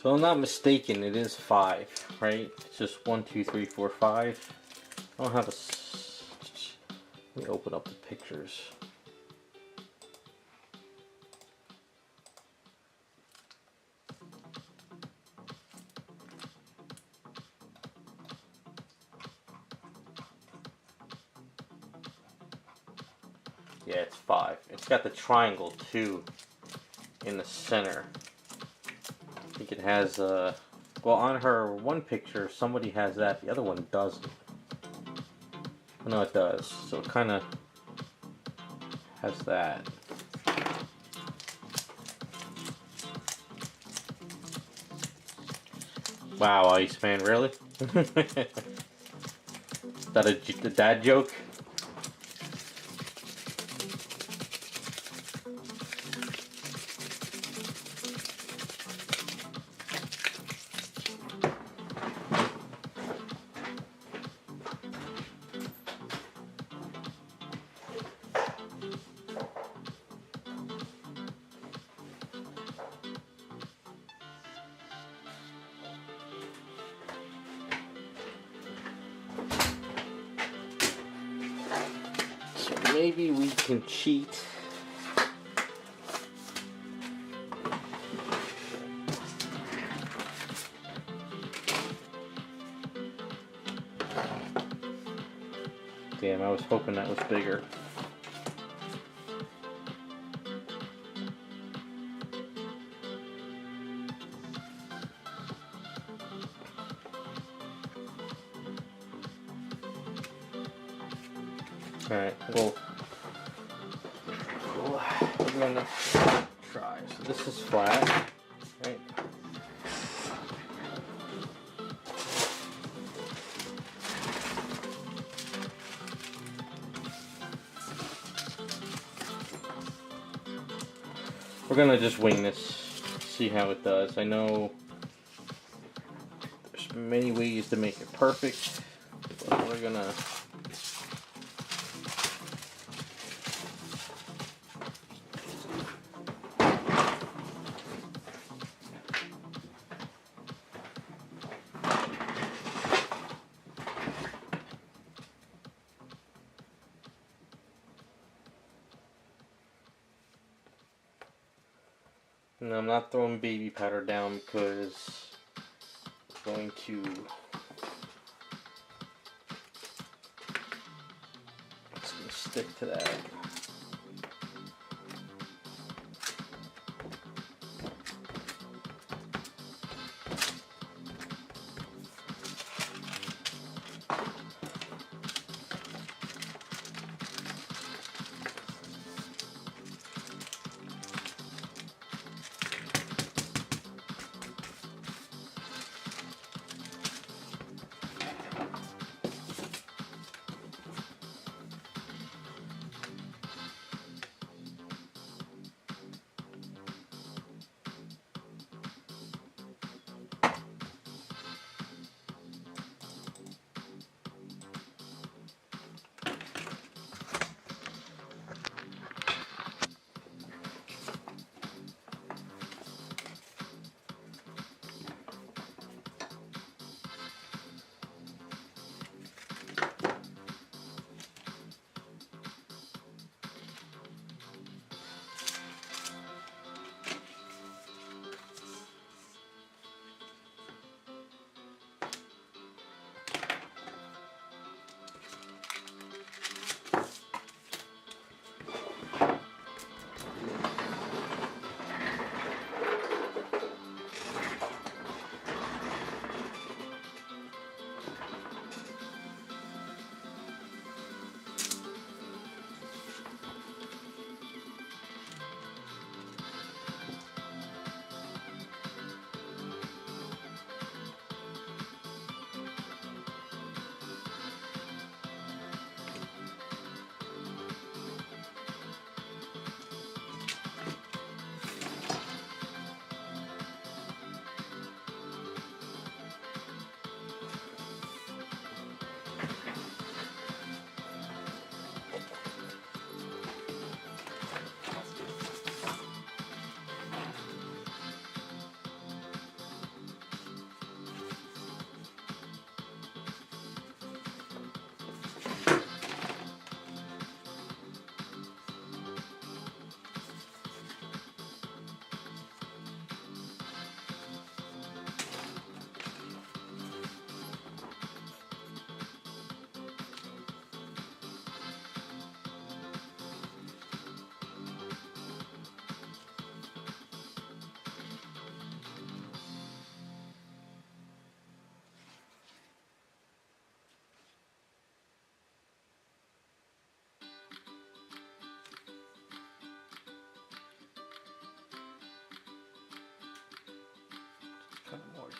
So I'm not mistaken, it is 5, right? It's just 1, 2, 3, 4, 5. I don't have a... Let me open up the pictures. Yeah, it's 5. It's got the triangle too in the center. I think it has, well, on her one picture, somebody has that, the other one doesn't. No, it does. So it kind of has that. Wow, Iceman, really? Is that a dad joke? Maybe we can cheat. Damn, I was hoping that was bigger. Alright, well, we're gonna try. So this is flat, right? We're gonna just wing this, see how it does. I know there's many ways to make it perfect, but we're gonna... And I'm not throwing baby powder down because it's going to stick to that.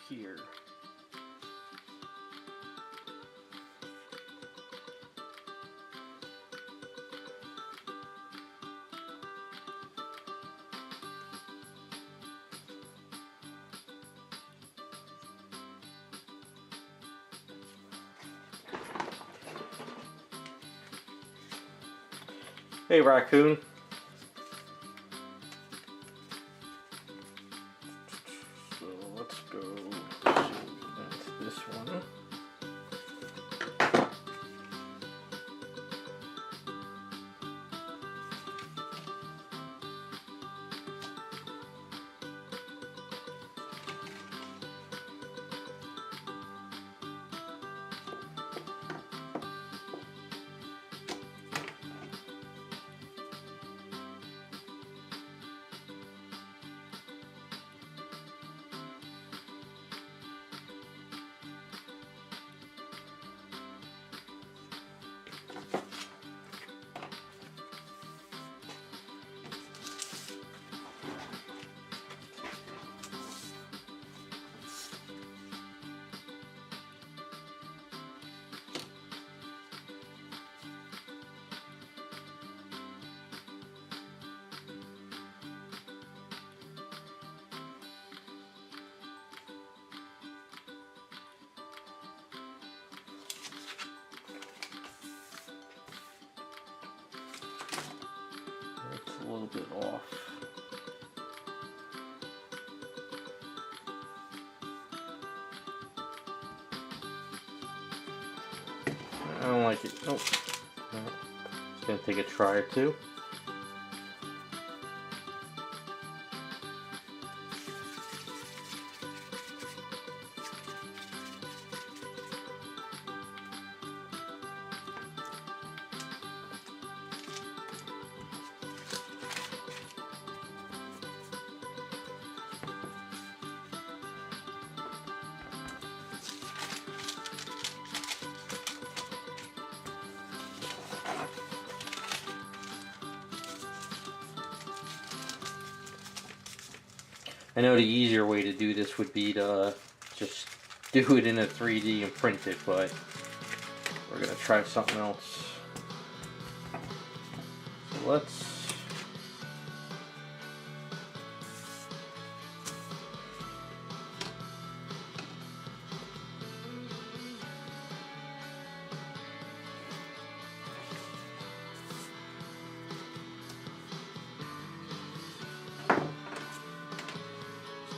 here. Hey, raccoon. So let's go into this one. It's a little bit off. I don't like it. Nope. It's gonna take a try or two. I know the easier way to do this would be to just do it in a 3D and print it, but we're gonna try something else. So let's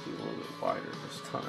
do a little bit wider this time.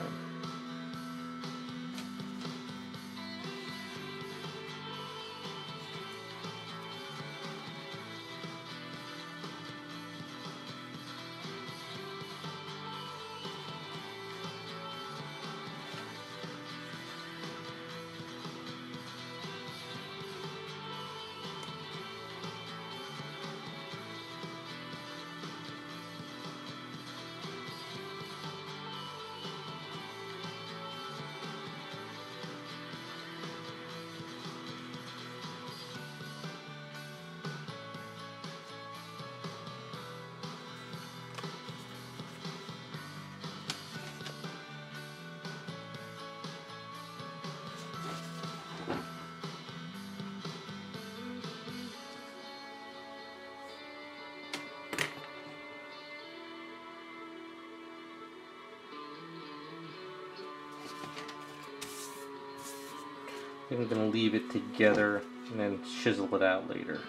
I think I'm going to leave it together and then chisel it out later.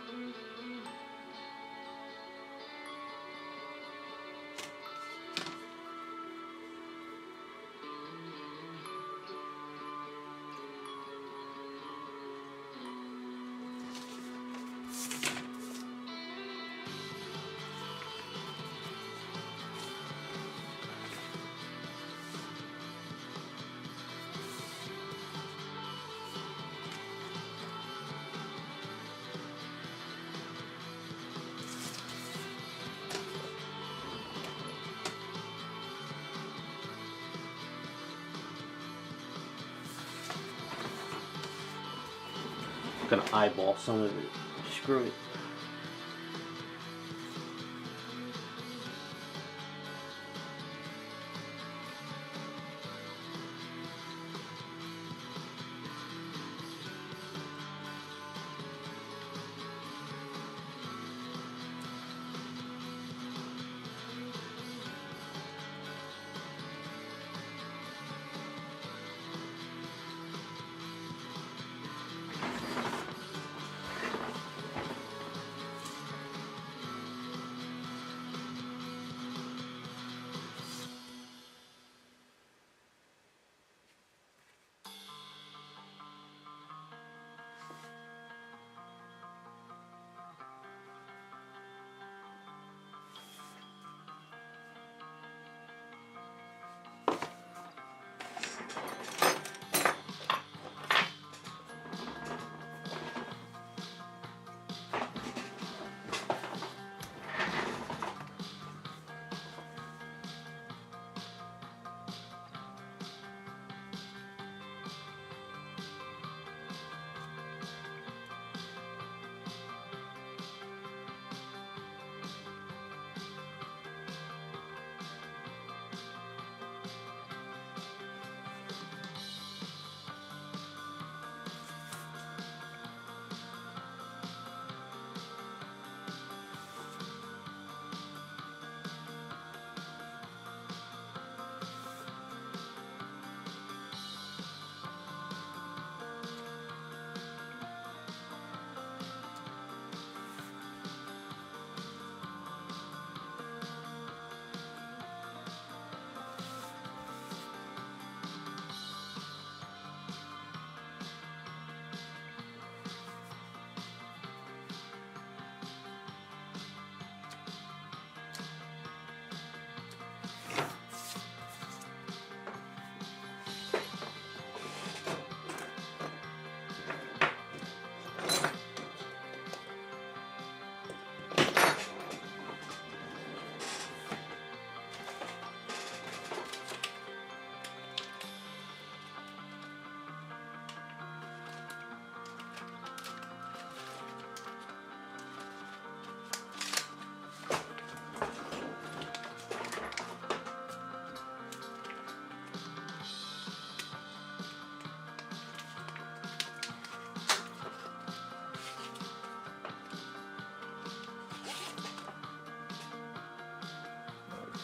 I'm gonna eyeball some of it. Screw it.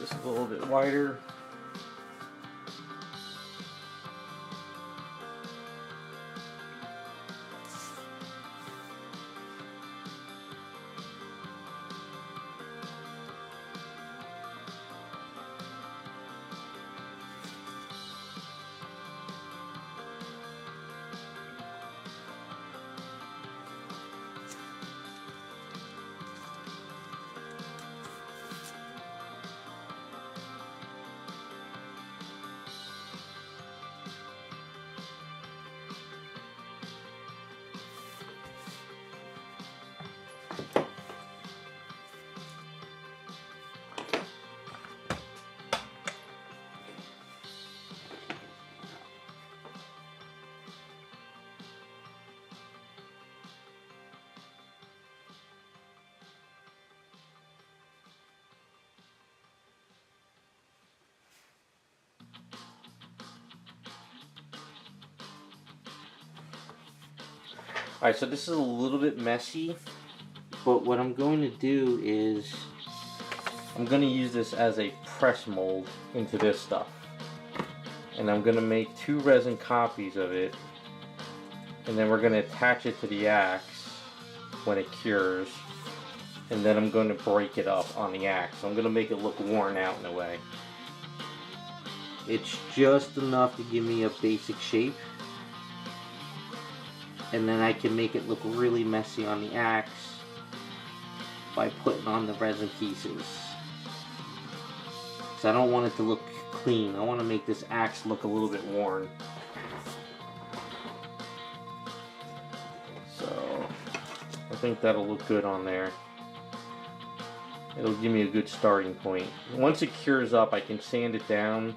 this a little bit wider. Alright, so this is a little bit messy, but what I'm going to do is I'm going to use this as a press mold into this stuff. And I'm going to make 2 resin copies of it, and then we're going to attach it to the axe when it cures, and then I'm going to break it up on the axe. So I'm going to make it look worn out in a way. It's just enough to give me a basic shape, and then I can make it look really messy on the axe by putting on the resin pieces. So I don't want it to look clean. I want to make this axe look a little bit worn. So I think that'll look good on there. It'll give me a good starting point. Once it cures up, I can sand it down,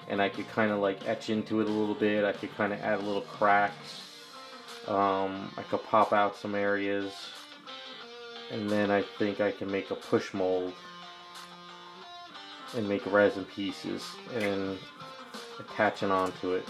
and I could kind of like etch into it a little bit. I could kind of add little cracks. I could pop out some areas, and then I think I can make a push mold and make resin pieces and attach it onto it.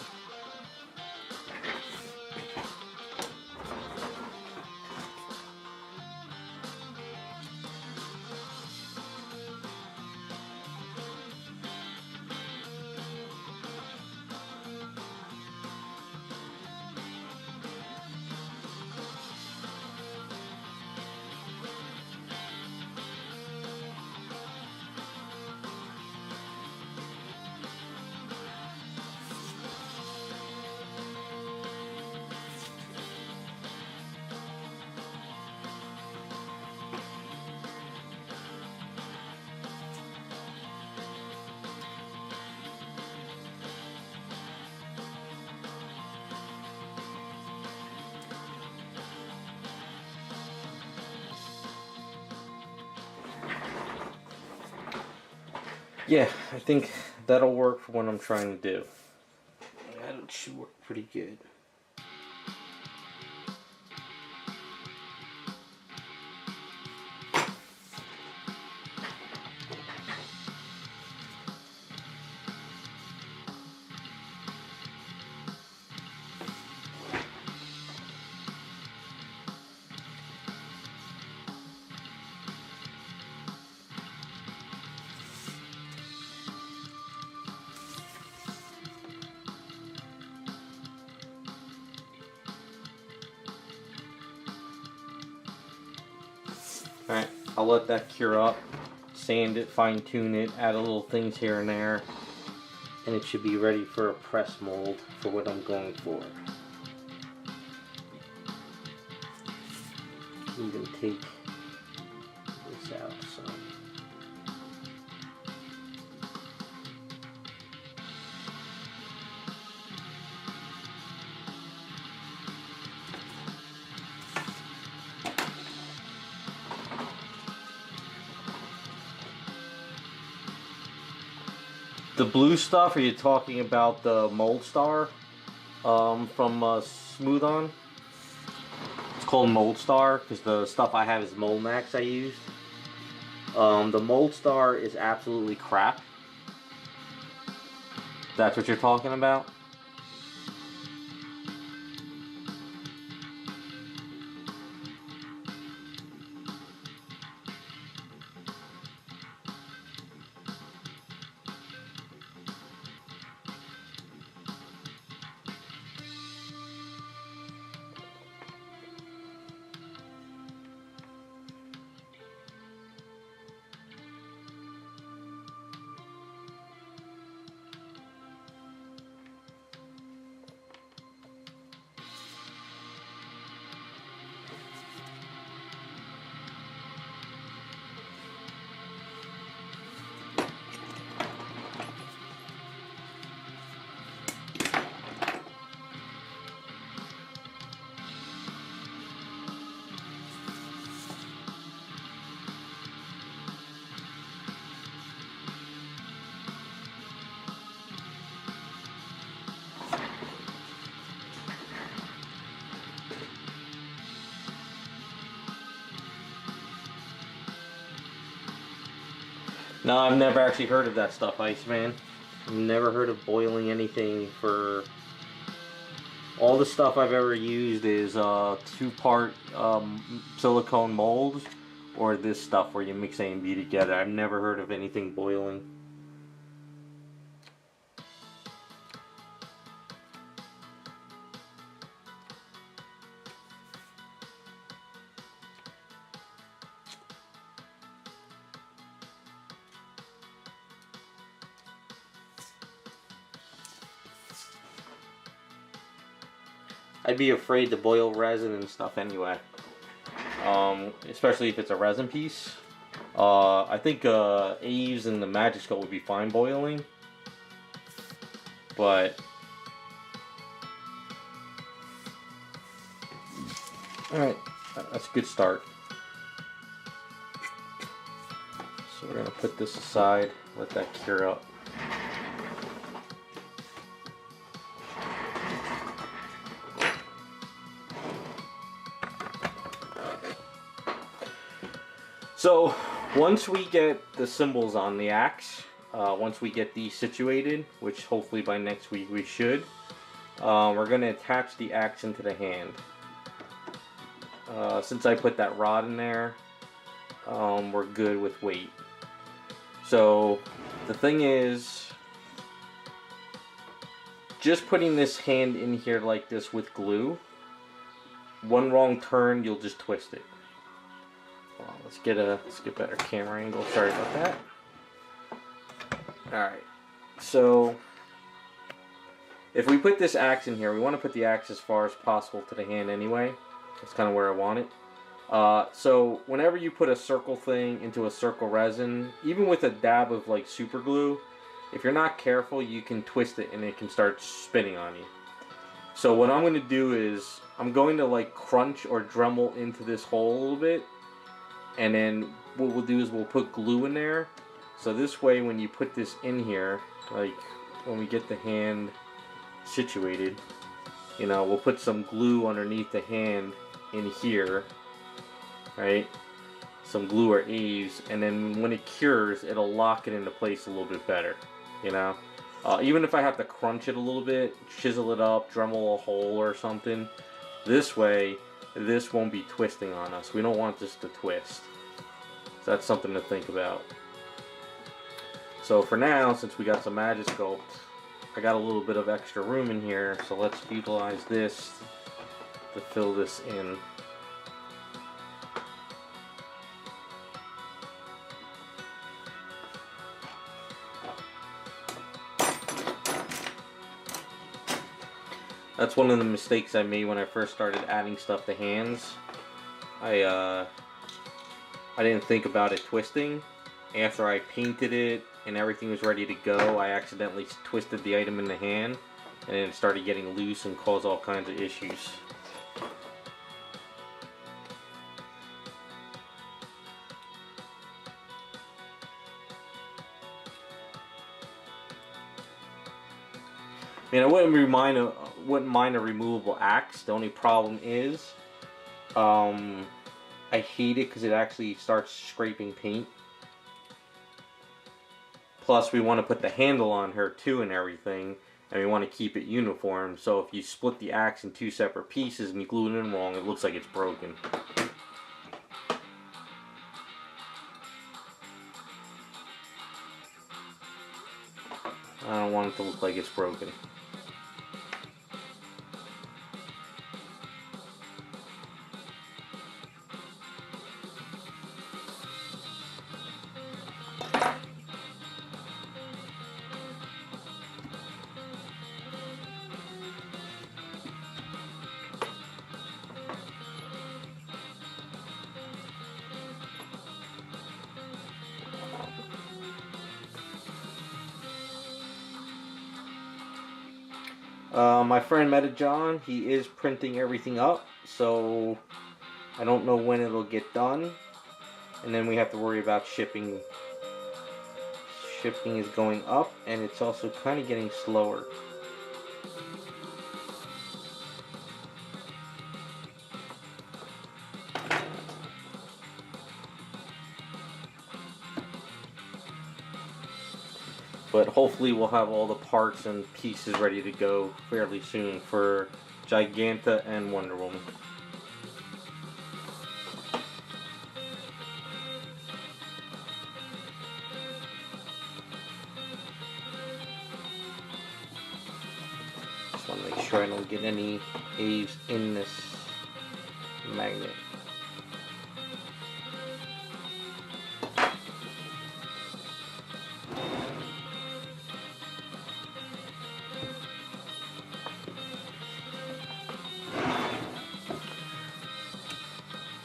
Yeah, I think that'll work for what I'm trying to do. That should work pretty good. Alright, I'll let that cure up, sand it, fine tune it, add a little things here and there, and it should be ready for a press mold for what I'm going for. Even take this out some. The blue stuff, are you talking about the Mold Star from Smooth On? It's called Mold Star because the stuff I have is Mold Max I used. The Mold Star is absolutely crap. That's what you're talking about? No, I've never actually heard of that stuff, Iceman. Never heard of boiling anything for... All the stuff I've ever used is 2-part silicone molds, or this stuff where you mix A and B together. I've never heard of anything boiling. I'd be afraid to boil resin and stuff anyway, especially if it's a resin piece. I think Aves and the Magic Skull would be fine boiling, but alright, that's a good start. So we're going to put this aside, let that cure up. So once we get the symbols on the axe, once we get these situated, which hopefully by next week we should, we're going to attach the axe into the hand. Since I put that rod in there, we're good with weight. So the thing is, just putting this hand in here like this with glue, one wrong turn, you'll just twist it. Let's get better camera angle. Sorry about that. Alright, so if we put this axe in here, we want to put the axe as far as possible to the hand anyway. That's kind of where I want it. So whenever you put a circle thing into a circle resin, even with a dab of like super glue, if you're not careful, you can twist it and it can start spinning on you. So what I'm going to do is I'm going to like crunch or Dremel into this hole a little bit. And then what we'll do is we'll put glue in there. So this way when you put this in here, like when we get the hand situated, you know, we'll put some glue underneath the hand in here, right? Some glue or Aves, and then when it cures, it'll lock it into place a little bit better, you know? Even if I have to crunch it a little bit, chisel it up, Dremel a hole or something, this way, this won't be twisting on us. We don't want this to twist. So that's something to think about. So for now, since we got some Magic Sculpt, I got a little bit of extra room in here, so let's utilize this to fill this in. That's one of the mistakes I made when I first started adding stuff to hands. I didn't think about it twisting. After I painted it and everything was ready to go, I accidentally twisted the item in the hand and then it started getting loose and caused all kinds of issues. I mean, I wouldn't mind a removable axe. The only problem is, I hate it because it actually starts scraping paint. Plus, we want to put the handle on her too and everything, and we want to keep it uniform. So if you split the axe in 2 separate pieces and you glue it in wrong, it looks like it's broken. I don't want it to look like it's broken. My friend Metajohn, he is printing everything up, so I don't know when it'll get done. And then we have to worry about shipping. Shipping is going up, and it's also kind of getting slower. But hopefully we'll have all the parts and pieces ready to go fairly soon for Giganta and Wonder Woman. Just want to make sure I don't get any A's in this magnet.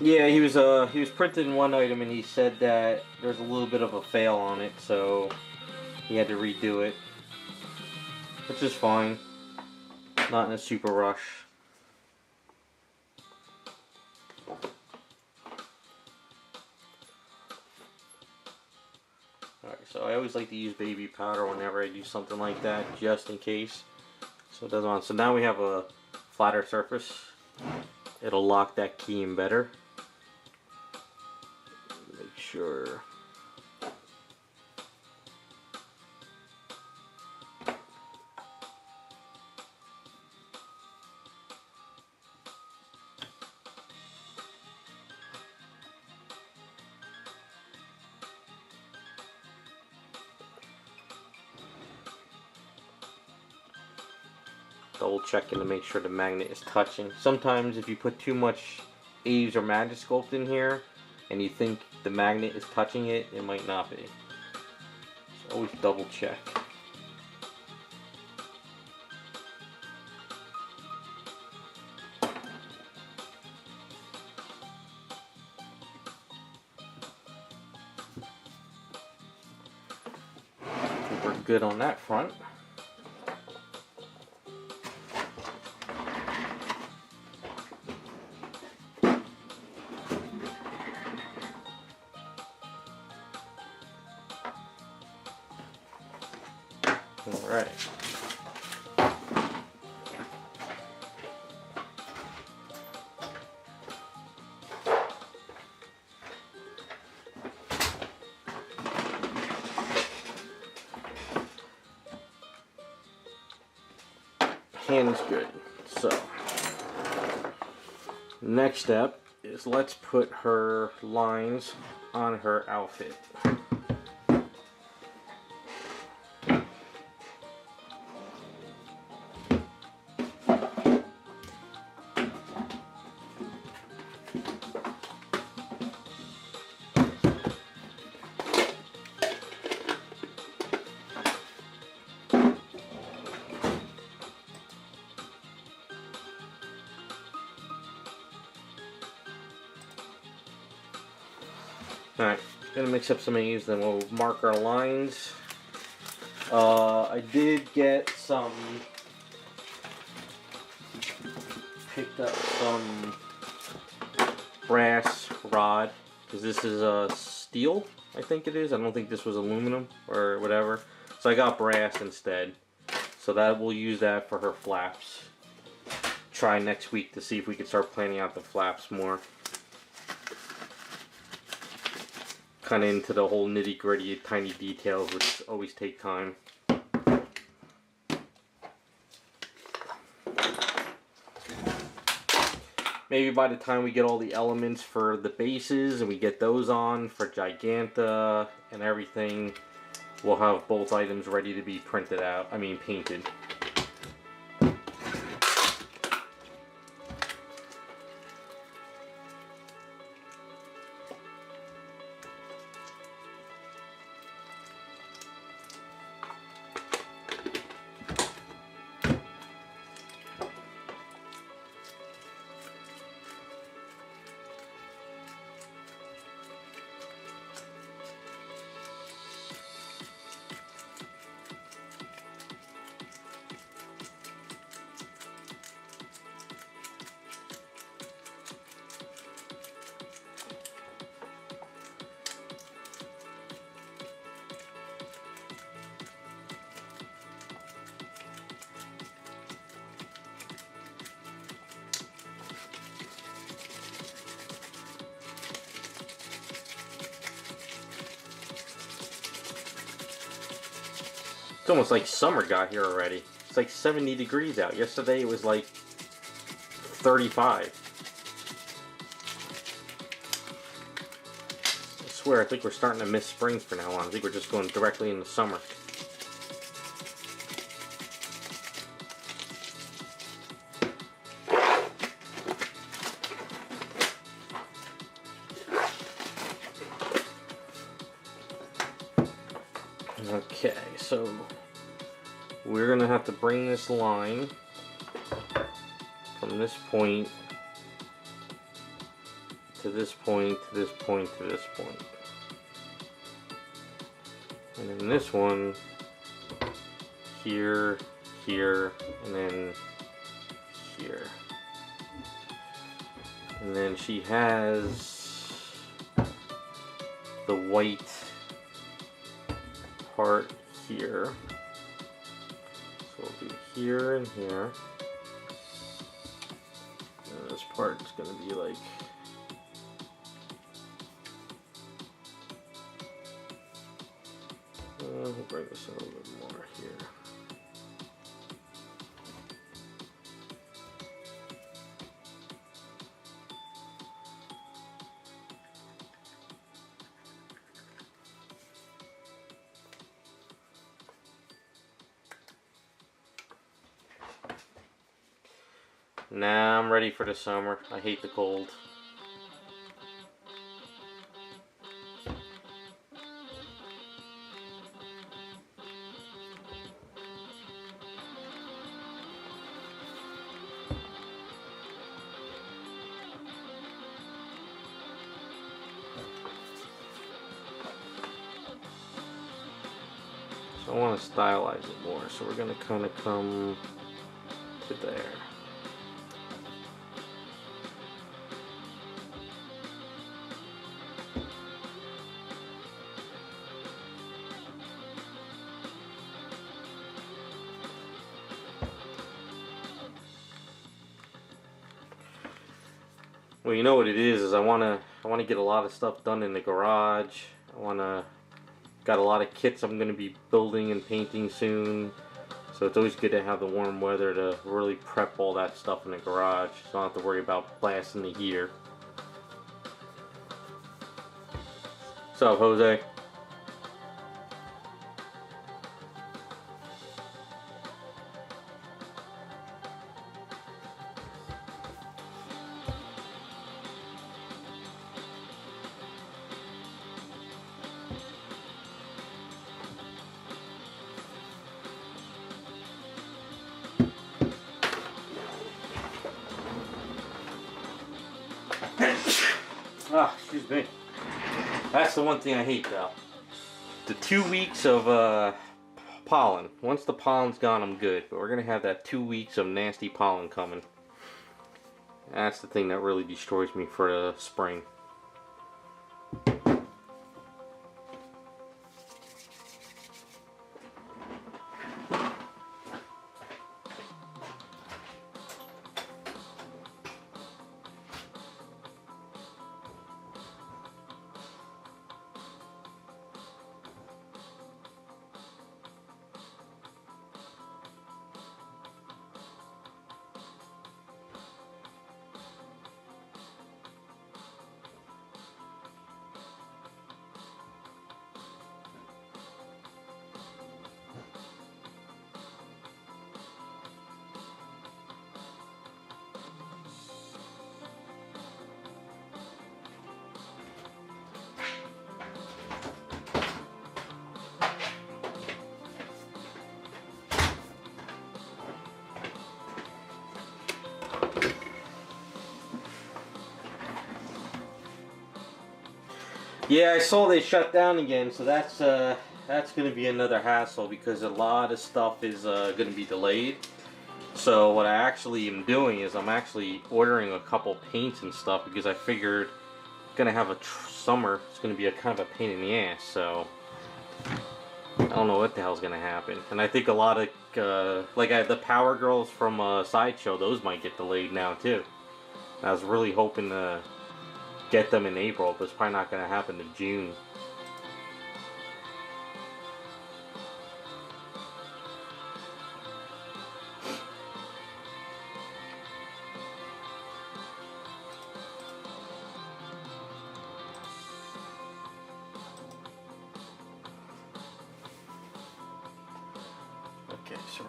Yeah, he was printing one item and he said that there's a little bit of a fail on it, so he had to redo it, which is fine. Not in a super rush. Alright, so I always like to use baby powder whenever I do something like that, just in case. So it doesn't want. So now we have a flatter surface. It'll lock that key in better. Make sure. Double checking to make sure the magnet is touching. Sometimes if you put too much Aves or Magic Sculpt in here and you think the magnet is touching it, it might not be. So always double check. I think we're good on that front. Alright. Hand's good. So, next step is let's put her lines on her outfit. Alright, gonna mix up some A's, then we'll mark our lines. I did get some, picked up some brass rod, because this is steel, I think it is. I don't think this was aluminum or whatever. So I got brass instead. So that we'll use that for her flaps. Try next week to see if we can start planning out the flaps more. Kind of into the whole nitty gritty tiny details, which always take time. Maybe by the time we get all the elements for the bases and we get those on for Giganta and everything, we'll have both items ready to be printed out, painted. It's almost like summer got here already. It's like 70 degrees out. Yesterday it was like 35. I swear, I think we're starting to miss spring from now on. I think we're just going directly into summer. Okay, so we're gonna have to bring this line from this point to this point to this point to this point. And then this one here, here, and then here. And then she has the white part here. So we'll do here and here. And this part's gonna be like we'll bring this in a little bit more here. Nah, I'm ready for the summer. I hate the cold. So I want to stylize it more, so we're going to kind of come to there. Well, you know what it is I want to get a lot of stuff done in the garage. Got a lot of kits I'm going to be building and painting soon. So it's always good to have the warm weather to really prep all that stuff in the garage. So I don't have to worry about blasting the heater. What's up, Jose? Ah, excuse me. That's the one thing I hate, though. The 2 weeks of pollen. Once the pollen's gone, I'm good. But we're gonna have that 2 weeks of nasty pollen coming. That's the thing that really destroys me for the spring. Yeah, I saw they shut down again, so that's going to be another hassle because a lot of stuff is going to be delayed. So what I actually am doing is I'm actually ordering a couple paints and stuff because I figured going to have a summer. It's going to be a kind of a pain in the ass. So I don't know what the hell's going to happen. And I think a lot of the Power Girls from Sideshow, those might get delayed now too. I was really hoping to get them in April, but it's probably not going to happen to June.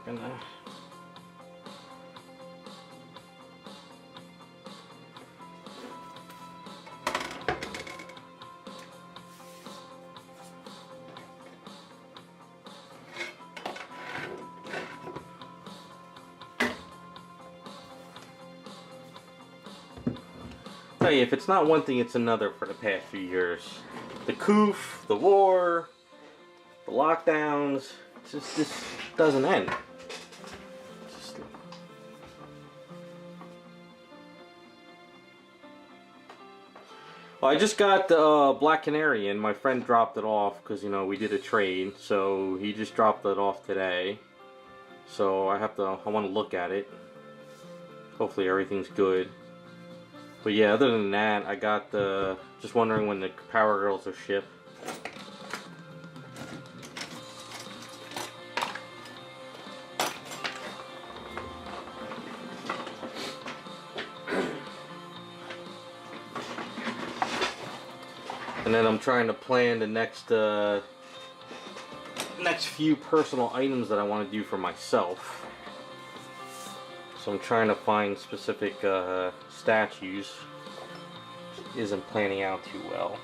gonna. Tell you, if it's not one thing, it's another for the past few years. The coof, the war, the lockdowns, this doesn't end. Well, I just got the Black Canary and my friend dropped it off because, you know, we did a trade. So he just dropped it off today. So I want to look at it. Hopefully everything's good. But yeah, other than that, I got just wondering when the Power Girls are shipped. And then I'm trying to plan the next few personal items that I want to do for myself. So I'm trying to find specific statues. Which isn't planning out too well.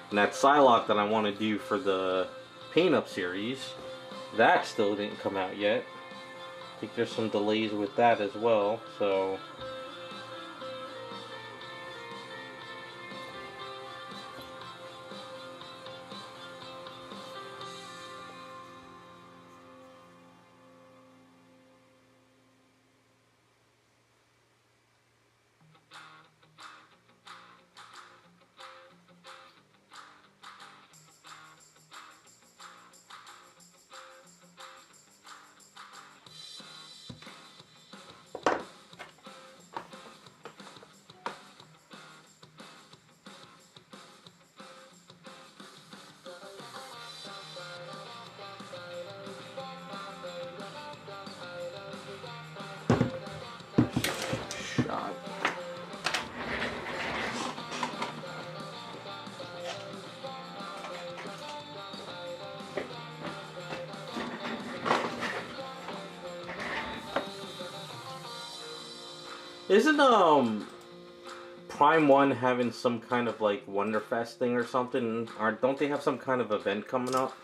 And that Psylocke that I want to do for the paint up series, that still didn't come out yet. I think there's some delays with that as well, so shot. Isn't Prime 1 having some kind of like Wonderfest thing or something? Or don't they have some kind of event coming up?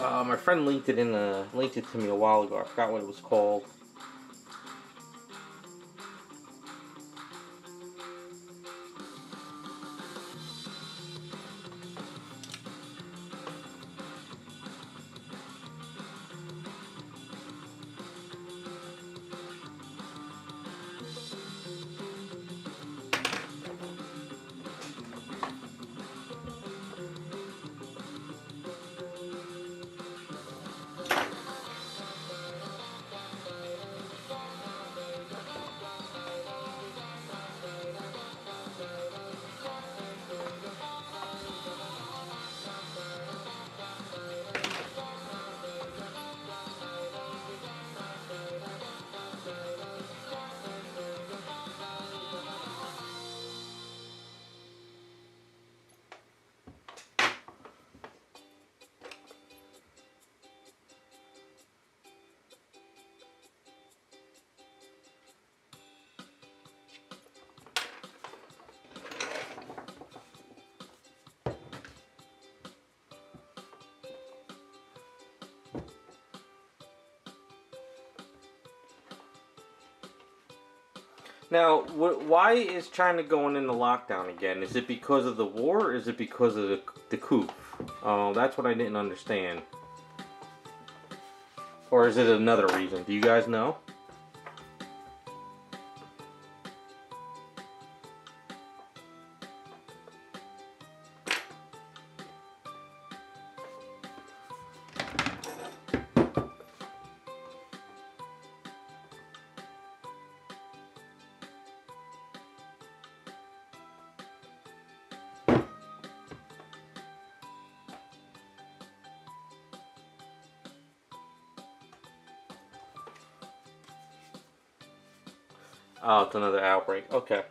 My friend linked it to me a while ago. I forgot what it was called. Now, why is China going into lockdown again? Is it because of the war, or is it because of the coup? That's what I didn't understand. Or is it another reason? Do you guys know? Oh, it's another outbreak. Okay.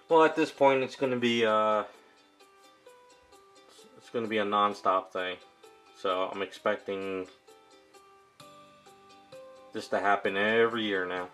Well, at this point, it's going to be a non-stop thing. So I'm expecting this to happen every year now.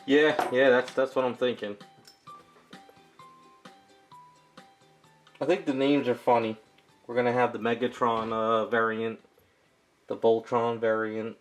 Yeah, that's what I'm thinking. I think the names are funny. We're gonna have the Megatron variant, the Voltron variant.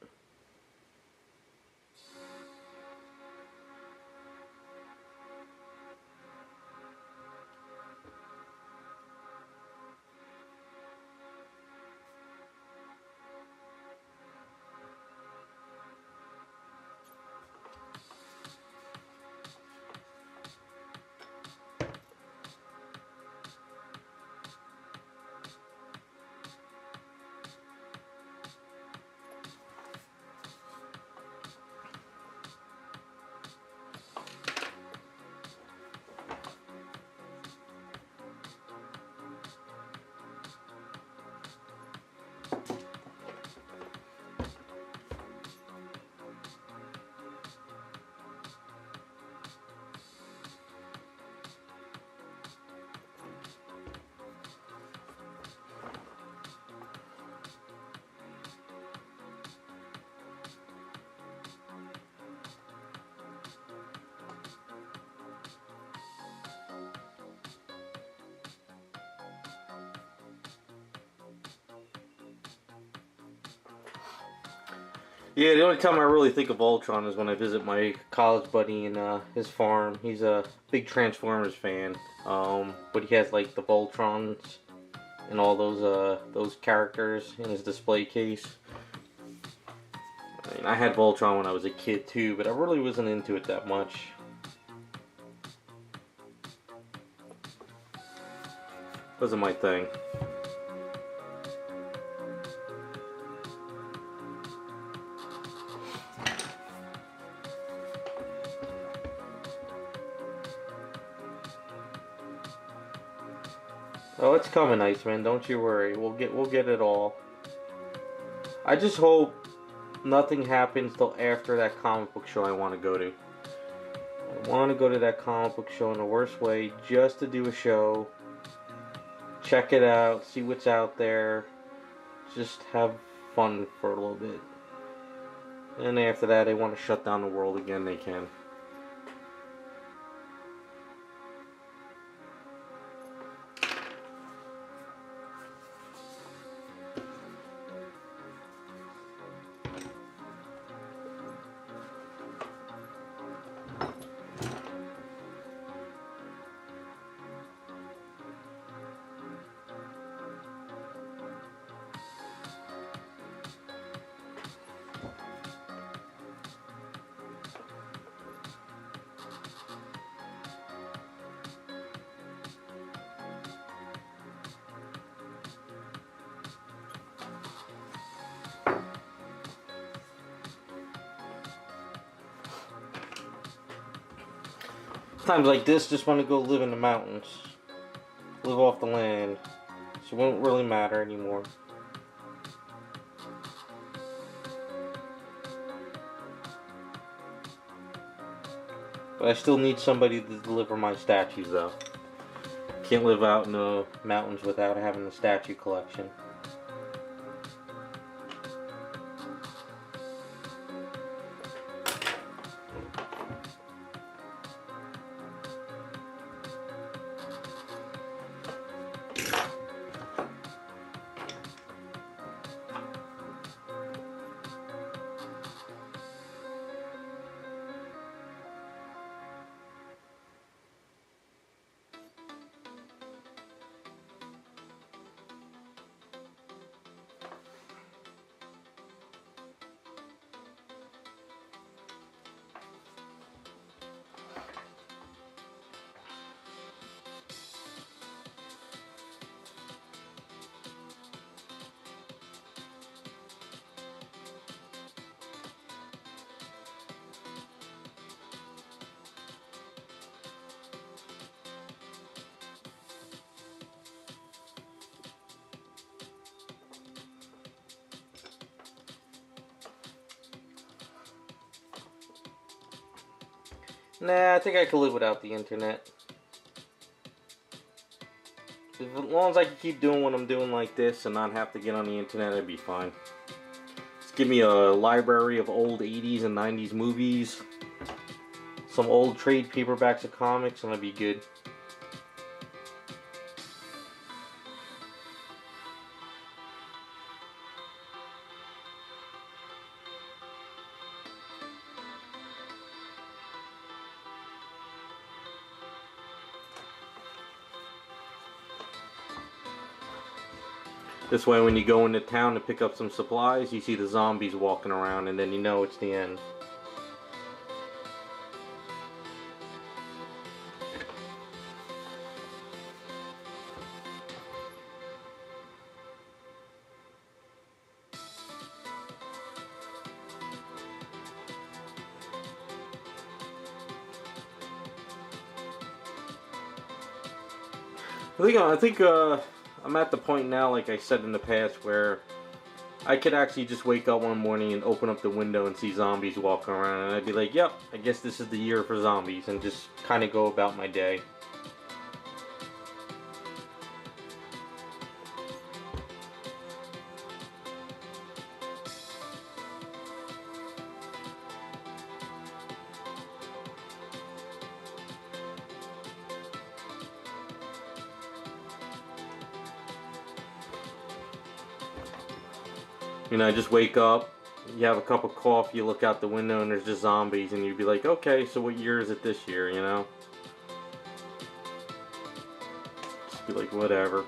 Yeah, the only time I really think of Voltron is when I visit my college buddy in his farm. He's a big Transformers fan, but he has like the Voltrons and all those characters in his display case. I mean, I had Voltron when I was a kid too, but I really wasn't into it that much. Wasn't my thing. Oh, it's coming, Iceman. Don't you worry. We'll get it all. I just hope nothing happens till after that comic book show I want to go to. I want to go to that comic book show in the worst way, just to do a show, check it out, see what's out there, just have fun for a little bit. And after that, they want to shut down the world again, they can. Times like this, just want to go live in the mountains. Live off the land. So it won't really matter anymore. But I still need somebody to deliver my statues though. Can't live out in the mountains without having a statue collection. Nah, I think I could live without the internet. As long as I can keep doing what I'm doing like this and not have to get on the internet, I'd be fine. Just give me a library of old 80s and 90s movies, some old trade paperbacks of comics, and I'd be good. This way when you go into town to pick up some supplies, you see the zombies walking around and then you know it's the end. I think I'm at the point now, like I said in the past, where I could actually just wake up one morning and open up the window and see zombies walking around, and I'd be like, yep, I guess this is the year for zombies, and just kind of go about my day. You know, just wake up, you have a cup of coffee, you look out the window and there's just zombies, and you'd be like, okay, so what year is it this year, you know? Just be like, whatever.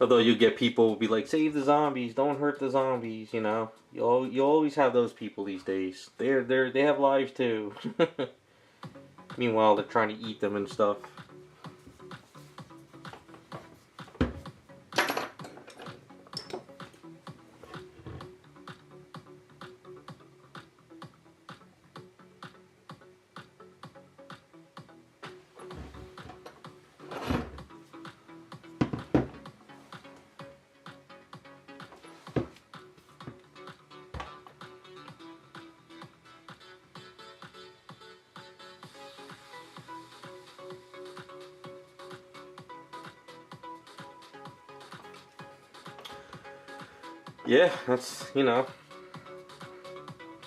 Although you get people who be like, save the zombies, don't hurt the zombies, you know. You always have those people these days. They have lives too. Meanwhile, they're trying to eat them and stuff. Yeah, that's, you know,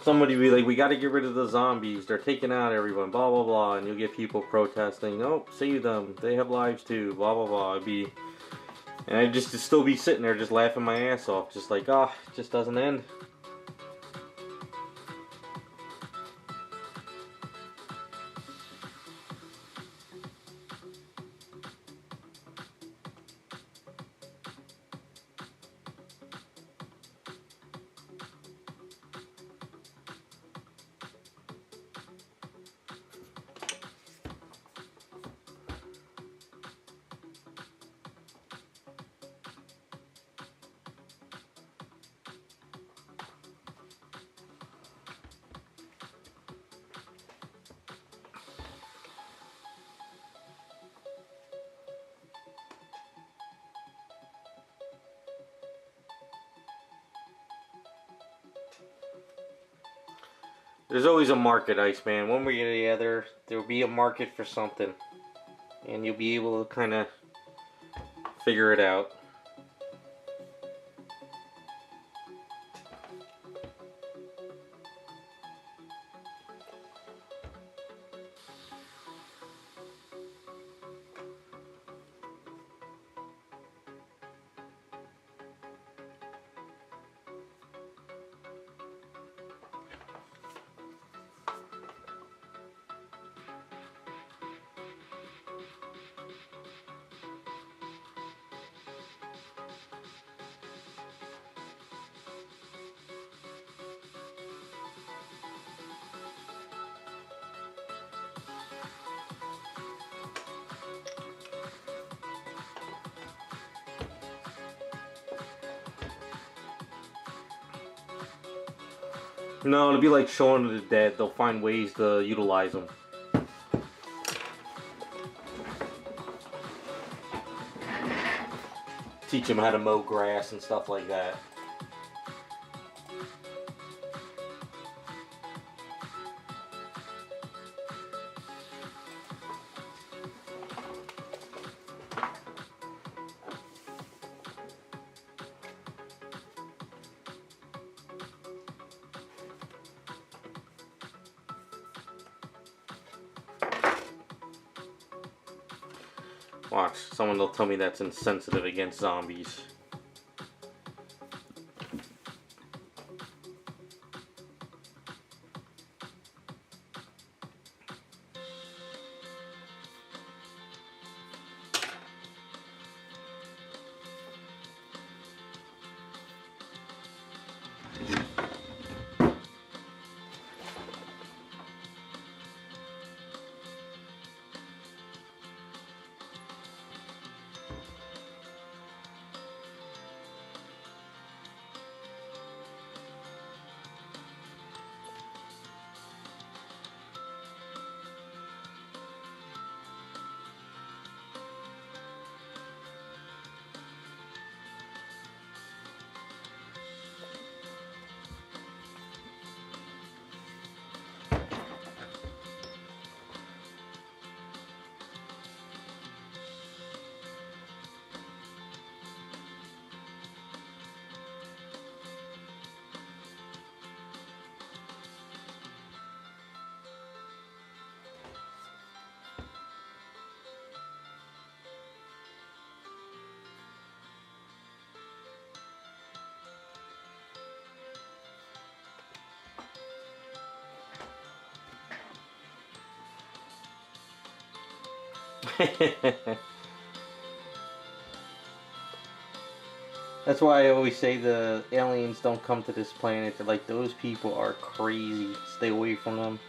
somebody be like, we gotta get rid of the zombies, they're taking out everyone, blah blah blah, and you'll get people protesting, oh, save them, they have lives too, blah blah blah. And I'd just still be sitting there just laughing my ass off, just like, ah, oh, it just doesn't end. There's always a market, Iceman. One way or the other, there'll be a market for something. And you'll be able to kind of figure it out. No, it'll be like Shaun of the Dead. They'll find ways to utilize them. Teach them how to mow grass and stuff like that. Watch, someone will tell me that's insensitive against zombies. That's why I always say the aliens don't come to this planet. They're like, those people are crazy. Stay away from them.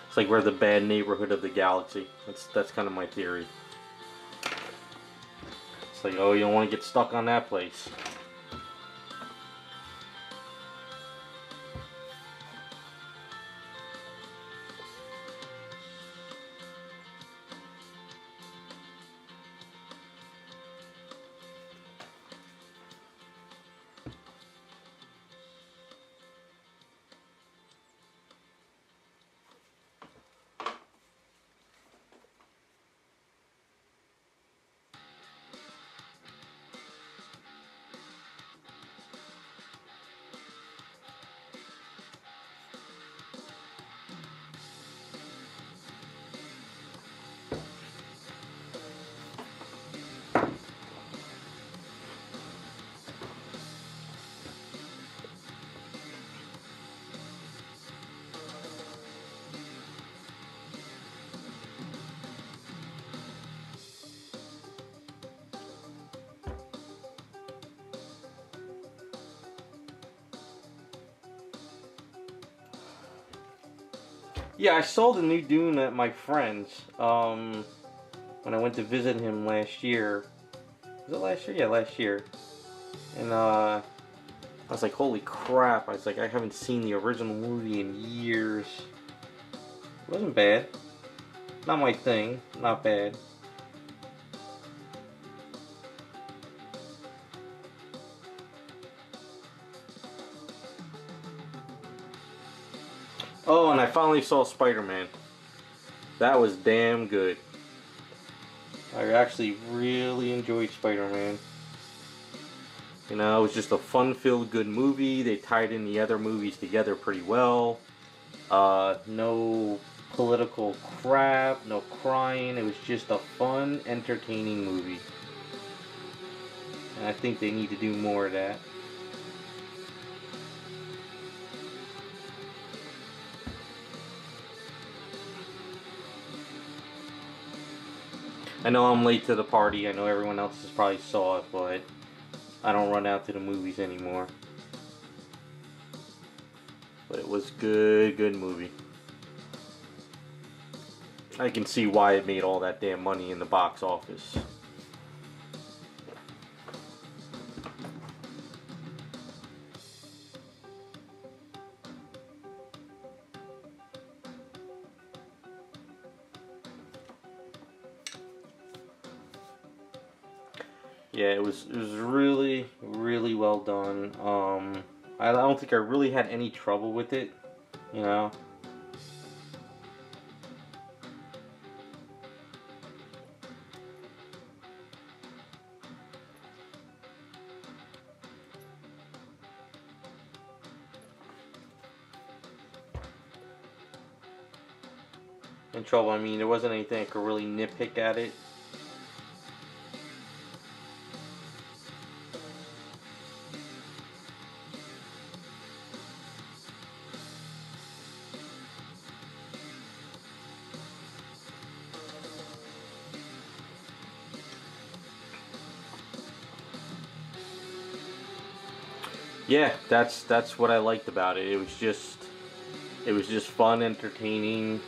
It's like we're the bad neighborhood of the galaxy. That's kind of my theory. It's like, oh, you don't want to get stuck on that place. Yeah, I saw the new Dune at my friend's when I went to visit him last year. Was it last year? Yeah, last year. And I was like, holy crap. I was like, I haven't seen the original movie in years. It wasn't bad. Not my thing. Not bad. Oh, and I finally saw Spider-Man. That was damn good. I actually really enjoyed Spider-Man. You know, it was just a fun-filled good movie. They tied in the other movies together pretty well. No political crap, no crying. It was just a fun, entertaining movie. And I think they need to do more of that. I know I'm late to the party. I know everyone else has probably saw it, but I don't run out to the movies anymore. But it was good movie. I can see why it made all that damn money in the box office. Yeah, it was really well done. I don't think I really had any trouble with it, you know. In trouble, I mean, there wasn't anything I could really nitpick at it. Yeah, that's what I liked about it. It was just fun, entertaining,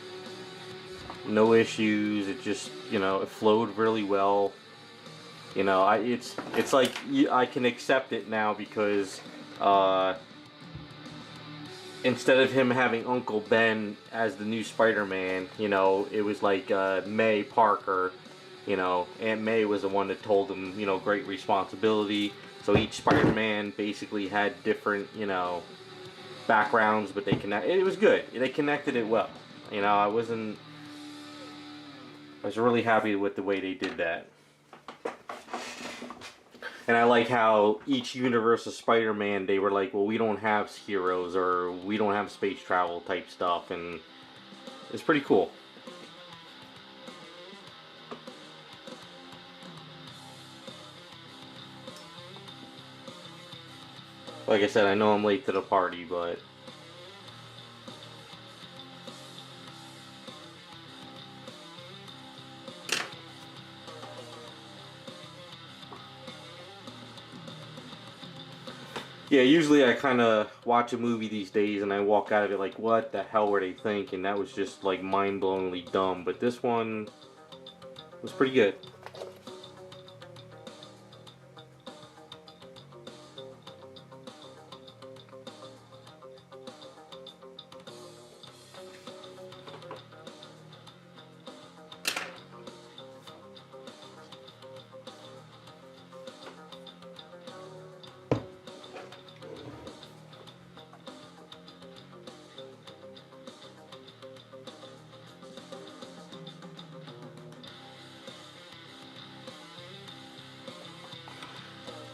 no issues. It just, you know, it flowed really well. You know, it's like I can accept it now because uh, instead of him having Uncle Ben as the new Spider-Man, you know, it was like May Parker. You know, Aunt May was the one that told him, you know, great responsibility. So each Spider-Man basically had different, you know, backgrounds, but they connect. It was good. They connected it well. You know, I was really happy with the way they did that. And I like how each universe of Spider-Man, they were like, well, we don't have heroes or we don't have space travel type stuff, and it's pretty cool. Like I said, I know I'm late to the party, but yeah, usually I kind of watch a movie these days and I walk out of it like, what the hell were they thinking? That was just like mind-blowingly dumb. But this one was pretty good.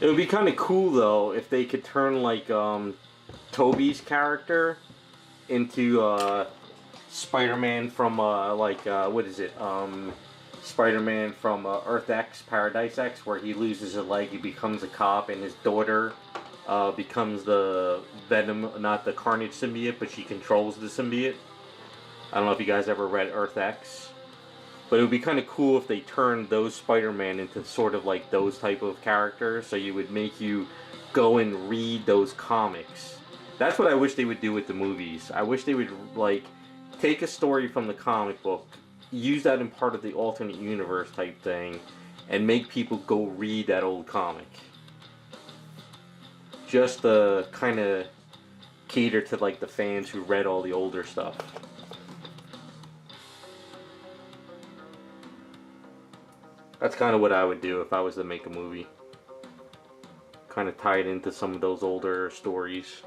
It would be kind of cool though if they could turn like Toby's character into Spider-Man from what is it? Spider-Man from Earth X, Paradise X, where he loses a leg, he becomes a cop, and his daughter becomes the Venom, not the Carnage symbiote, but she controls the symbiote. I don't know if you guys ever read Earth X, but it would be kind of cool if they turned those Spider-Man into sort of like those type of characters. So you would make you go and read those comics. That's what I wish they would do with the movies. I wish they would like take a story from the comic book, use that in part of the alternate universe type thing, and make people go read that old comic. Just to kind of cater to like the fans who read all the older stuff. That's kind of what I would do if I was to make a movie. Kind of tie it into some of those older stories.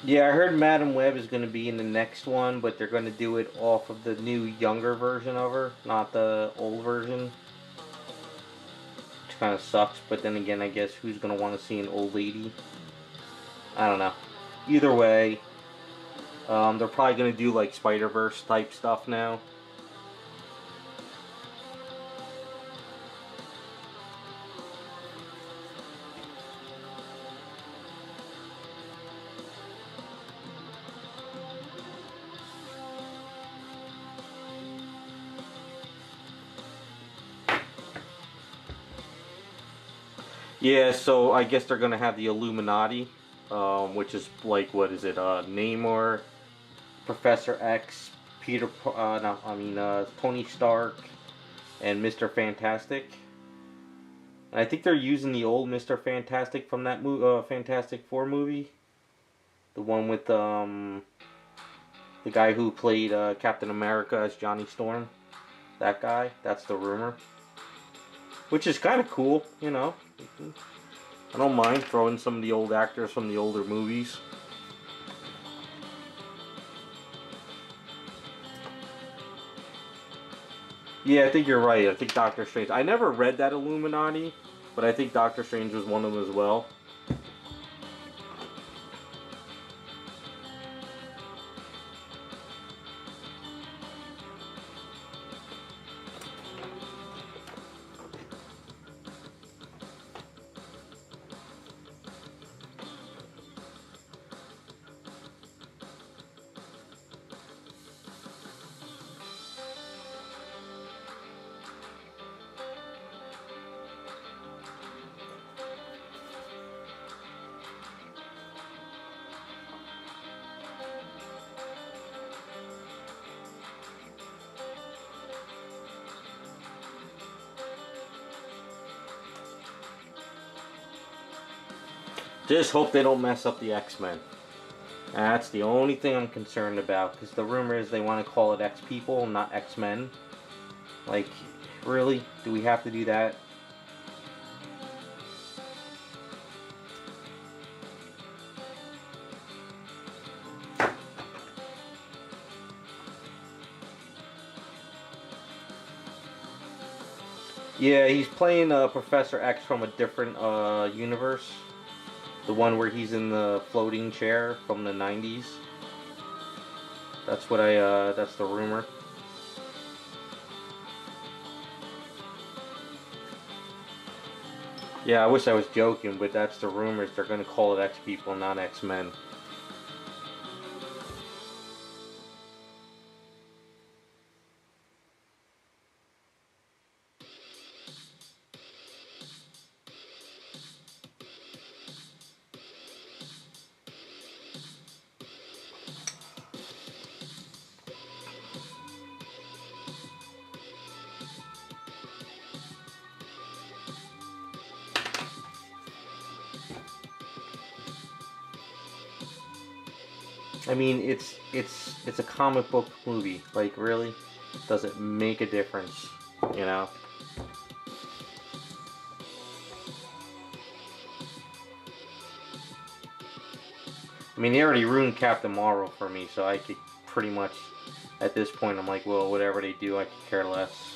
Yeah, I heard Madam Web is going to be in the next one, but they're going to do it off of the new younger version of her, not the old version. Which kind of sucks, but then again, I guess who's going to want to see an old lady? I don't know. Either way, they're probably going to do like Spider-Verse type stuff now. Yeah, so I guess they're gonna have the Illuminati, which is like, what is it? Namor, Professor X, Peter, no, I mean Tony Stark, and Mr. Fantastic. And I think they're using the old Mr. Fantastic from that Fantastic Four movie, the one with the guy who played Captain America as Johnny Storm. That guy. That's the rumor. Which is kind of cool, you know. I don't mind throwing some of the old actors from the older movies. Yeah, I think you're right. I think Doctor Strange. I never read that Illuminati, but I think Doctor Strange was one of them as well. Just hope they don't mess up the X-Men. That's the only thing I'm concerned about, because the rumor is they want to call it X-People, not X-Men. Like, really? Do we have to do that? Yeah, he's playing Professor X from a different universe. The one where he's in the floating chair from the 90s. That's what that's the rumor. Yeah, I wish I was joking, but that's the rumors. They're gonna call it X-People, not X-Men. I mean, it's a comic book movie. Like, really? Does it make a difference? You know? I mean, they already ruined Captain Marvel for me, so I could pretty much, at this point, I'm like, well, whatever they do, I could care less.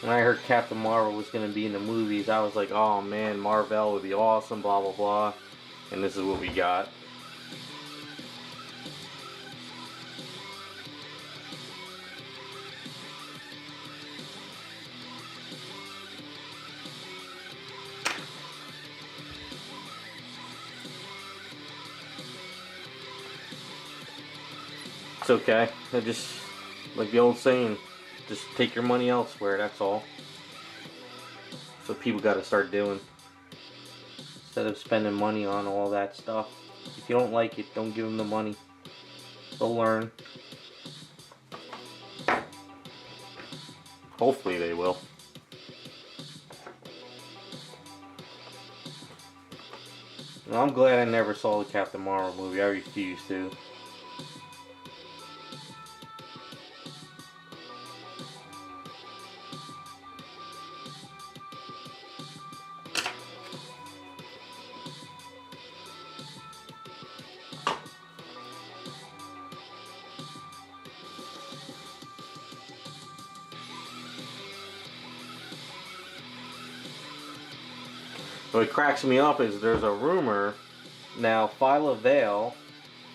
When I heard Captain Marvel was going to be in the movies, I was like, oh man, Marvel would be awesome, blah blah blah. And this is what we got. It's okay. I just, like the old saying, just take your money elsewhere, that's all. That's what people gotta start doing. Instead of spending money on all that stuff. If you don't like it, don't give them the money. They'll learn. Hopefully they will. Well, I'm glad I never saw the Captain Marvel movie. I refuse to. What cracks me up is there's a rumor now. Phyla Vale,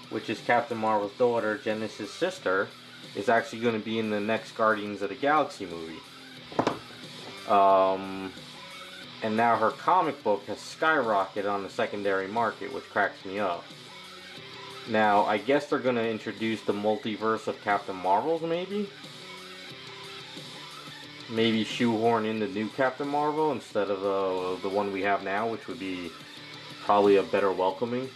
which is Captain Marvel's daughter, Genesis' sister, is actually going to be in the next Guardians of the Galaxy movie. And now her comic book has skyrocketed on the secondary market, which cracks me up. Now, I guess they're going to introduce the multiverse of Captain Marvels, maybe? Maybe shoehorn in the new Captain Marvel instead of the one we have now, which would be probably a better welcoming.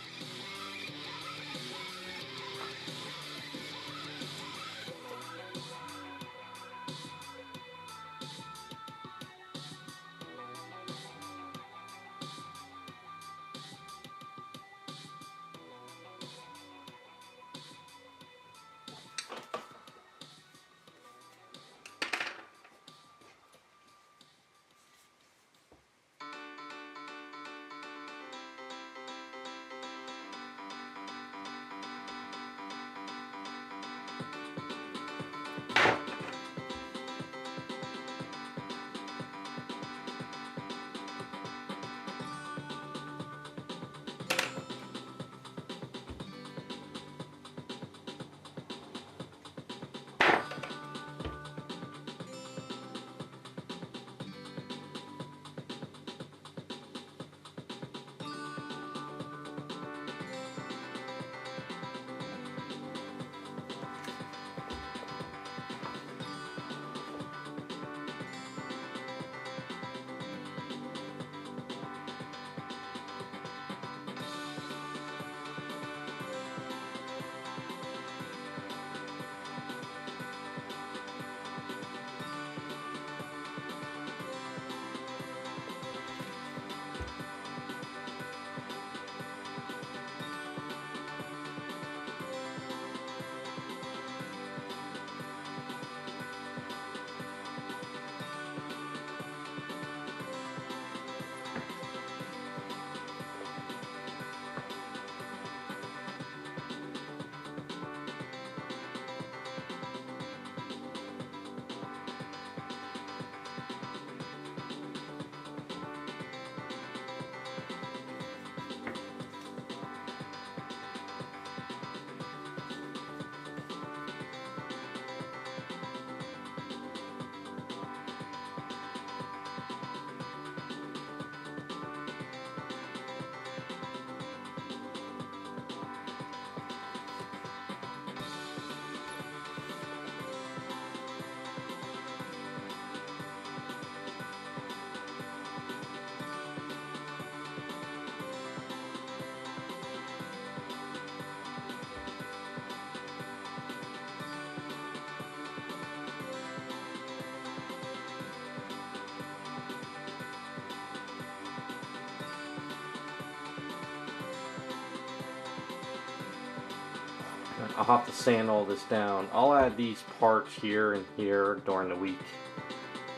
I'll have to sand all this down. I'll add these parts here and here during the week.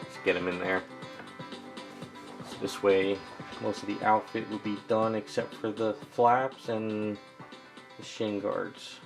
Just get them in there. So this way, most of the outfit will be done except for the flaps and the shin guards.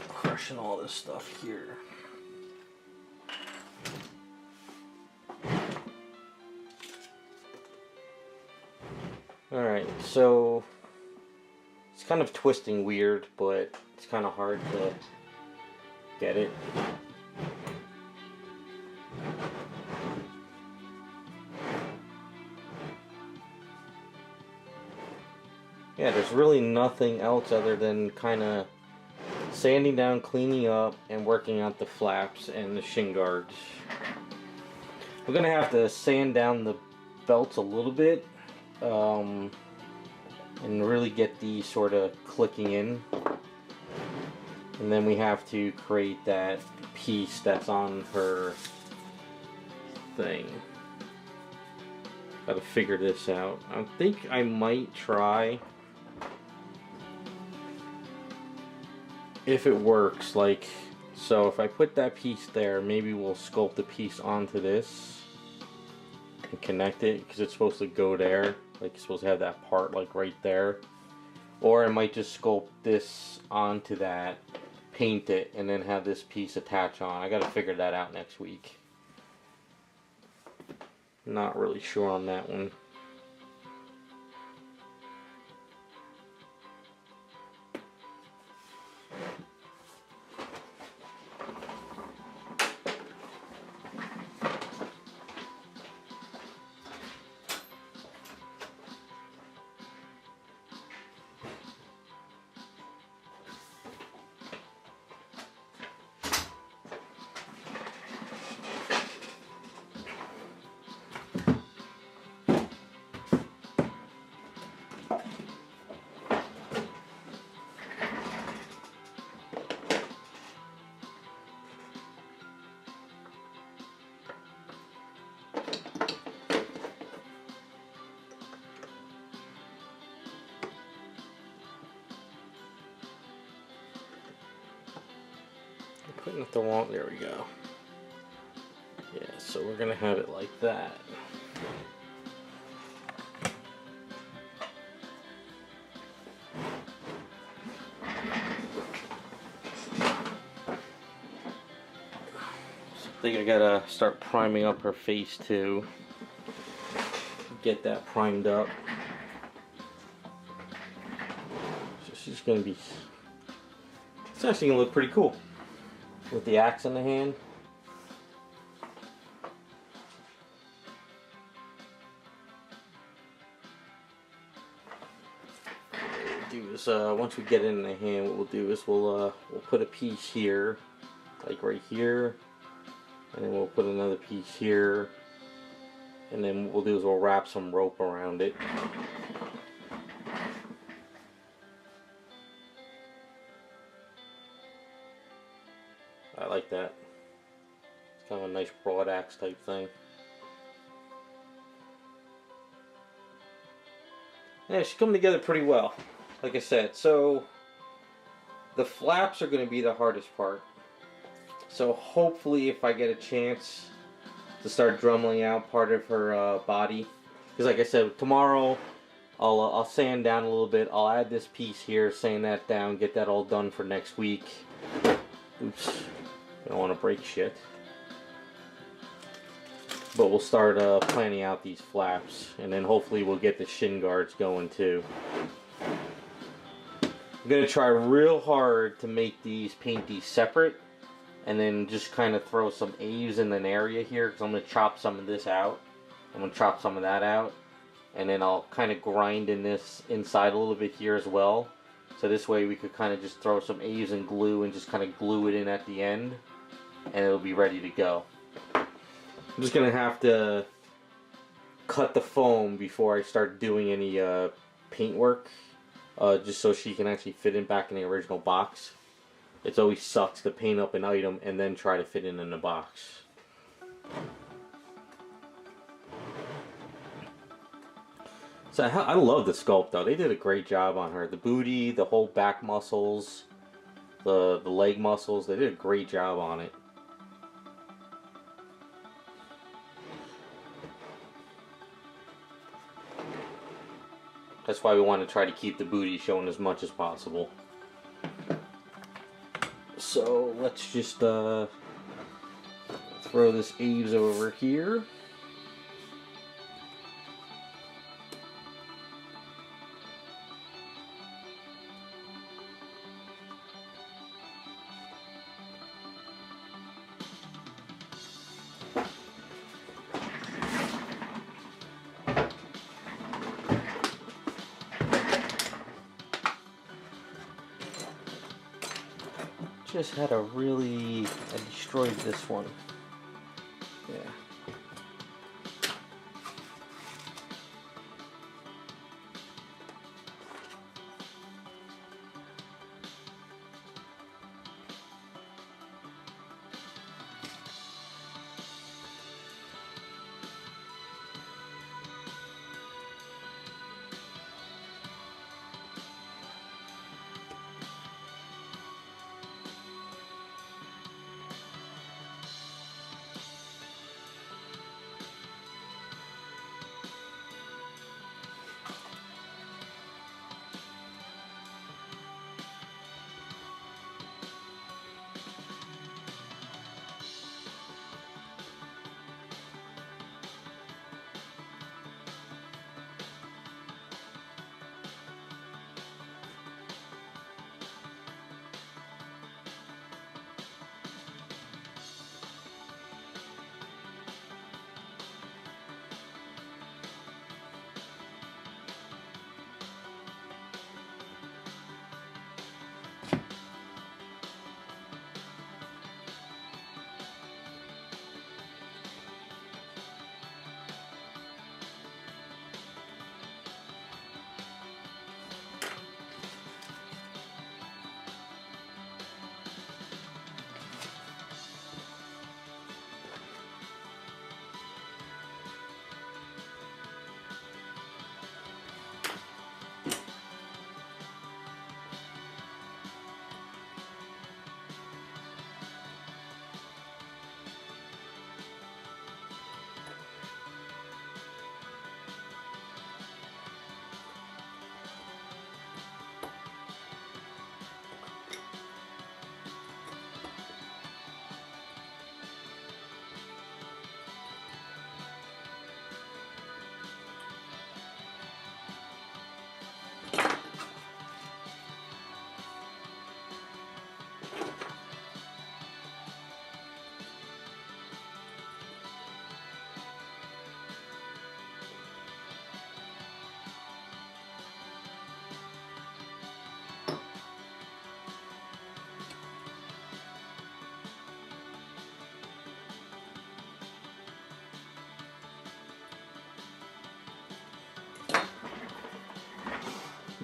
Crushing all this stuff here. Alright, so it's kind of twisting weird, but it's kind of hard to get it. Yeah, there's really nothing else other than kind of sanding down, cleaning up, and working out the flaps and the shin guards. We're going to have to sand down the belts a little bit and really get these sort of clicking in. And then we have to create that piece that's on her thing. Gotta figure this out. I think I might try, if it works, like, so if I put that piece there, maybe we'll sculpt the piece onto this and connect it, because it's supposed to go there, like you're supposed to have that part like right there. Or I might just sculpt this onto that, paint it, and then have this piece attach on. I gotta figure that out next week. Not really sure on that one. Putting it the wrong, there we go. Yeah, so we're gonna have it like that. So I think I gotta start priming up her face too. Get that primed up. So she's gonna be, it's actually gonna look pretty cool. With the axe in the hand. Once we get it in the hand, what we'll do is we'll put a piece here, like right here, and then we'll put another piece here, and then what we'll do is we'll wrap some rope around it. I like that. It's kind of a nice broad axe type thing. Yeah, she's coming together pretty well. Like I said, so the flaps are going to be the hardest part. So hopefully if I get a chance to start drumming out part of her body. Because like I said, tomorrow I'll sand down a little bit. I'll add this piece here, sand that down, get that all done for next week. Oops. I don't want to break shit. But we'll start planning out these flaps, and then hopefully we'll get the shin guards going too. I'm going to try real hard to make these, paint these separate, and then just kind of throw some eaves in an area here, because I'm going to chop some of this out. I'm going to chop some of that out, and then I'll kind of grind in this inside a little bit here as well. So this way we could kind of just throw some eaves and glue and just kind of glue it in at the end, and it'll be ready to go. I'm just going to have to cut the foam before I start doing any paint work, just so she can actually fit in back in the original box. It always sucks to paint up an item and then try to fit in the box. So I love the sculpt though. They did a great job on her. The booty, the whole back muscles, the leg muscles, they did a great job on it. That's why we want to try to keep the booty showing as much as possible. So let's just throw this eaves over here. just had a really... I destroyed this one. Yeah.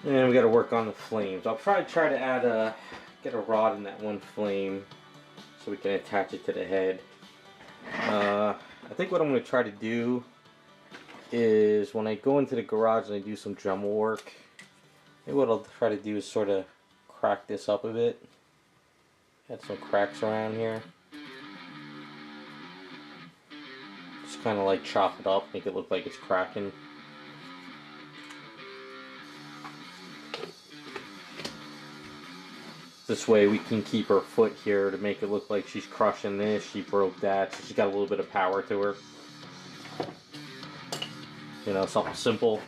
And we got to work on the flames. I'll probably try to add get a rod in that one flame so we can attach it to the head. I think what I'm going to try to do is when I go into the garage and I do some Dremel work, maybe what I'll try to do is sort of crack this up a bit. Add some cracks around here. Just kind of like chop it up, make it look like it's cracking. This way we can keep her foot here to make it look like she's crushing this. She broke that, so she's got a little bit of power to her. You know, something simple.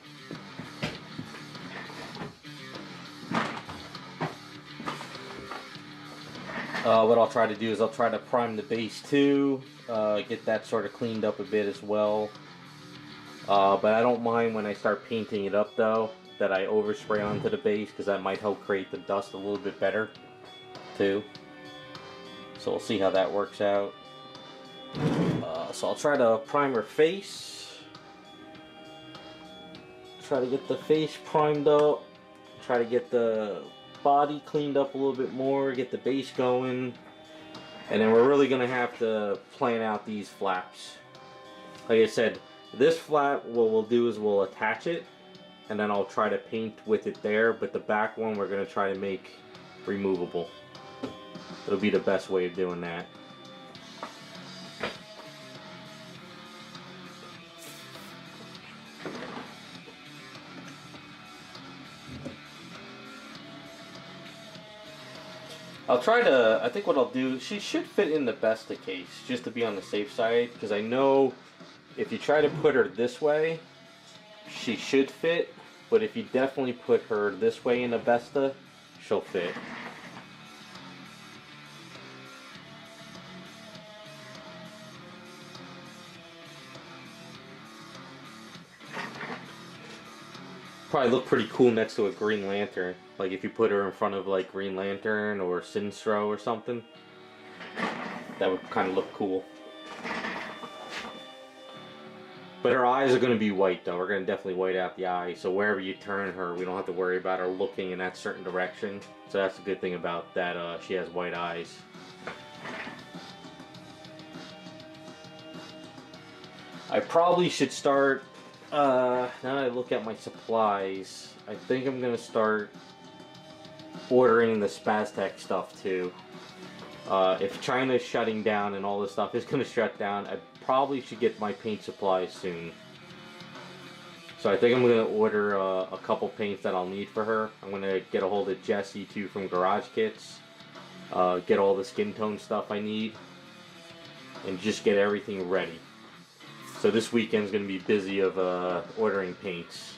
What I'll try to do is I'll try to prime the base too, get that sort of cleaned up a bit as well. But I don't mind when I start painting it up though, that I overspray onto the base, because that might help create the dust a little bit better too. So we'll see how that works out. So I'll try to prime her face. Try to get the face primed up. Try to get the body cleaned up a little bit more. Get the base going. And then we're really going to have to plan out these flaps. Like I said, this flap, what we'll do is we'll attach it. And then I'll try to paint with it there. But the back one we're going to try to make removable. It'll be the best way of doing that. I'll try to, I think what I'll do, she should fit in the Besta case, just to be on the safe side, because I know if you try to put her this way, she should fit, but if you definitely put her this way in a Besta, she'll fit. Probably look pretty cool next to a Green Lantern. Like if you put her in front of like Green Lantern or Sinstro or something. That would kind of look cool. But her eyes are going to be white though. We're going to definitely white out the eye. So wherever you turn her, we don't have to worry about her looking in that certain direction. So that's the good thing about that. She has white eyes. I probably should start, now that I look at my supplies, I think I'm going to start ordering the Spaztec stuff too. If China is shutting down and all this stuff is going to shut down, I probably should get my paint supplies soon. So I think I'm going to order a couple paints that I'll need for her. I'm going to get a hold of Jessie too from Garage Kits. Get all the skin tone stuff I need. And just get everything ready. So this weekend's going to be busy of ordering paints.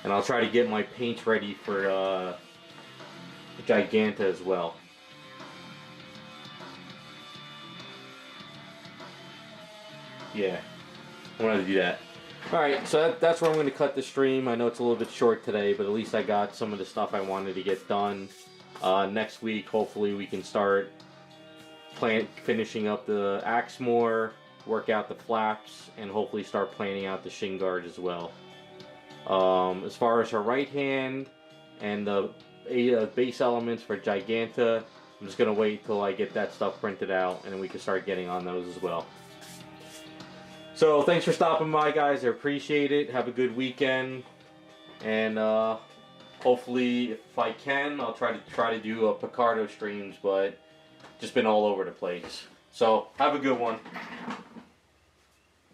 And I'll try to get my paints ready for Giganta as well. Yeah, I wanted to do that. Alright, so that's where I'm going to cut the stream. I know it's a little bit short today, but at least I got some of the stuff I wanted to get done. Next week, hopefully we can start finishing up the axe more, work out the flaps, and hopefully start planning out the shin guard as well. As far as her right hand and the base elements for Giganta, I'm just going to wait till I get that stuff printed out, and then we can start getting on those as well. So thanks for stopping by, guys. I appreciate it. Have a good weekend, and hopefully, if I can, I'll try to do a Picardo streams, but just been all over the place. So have a good one.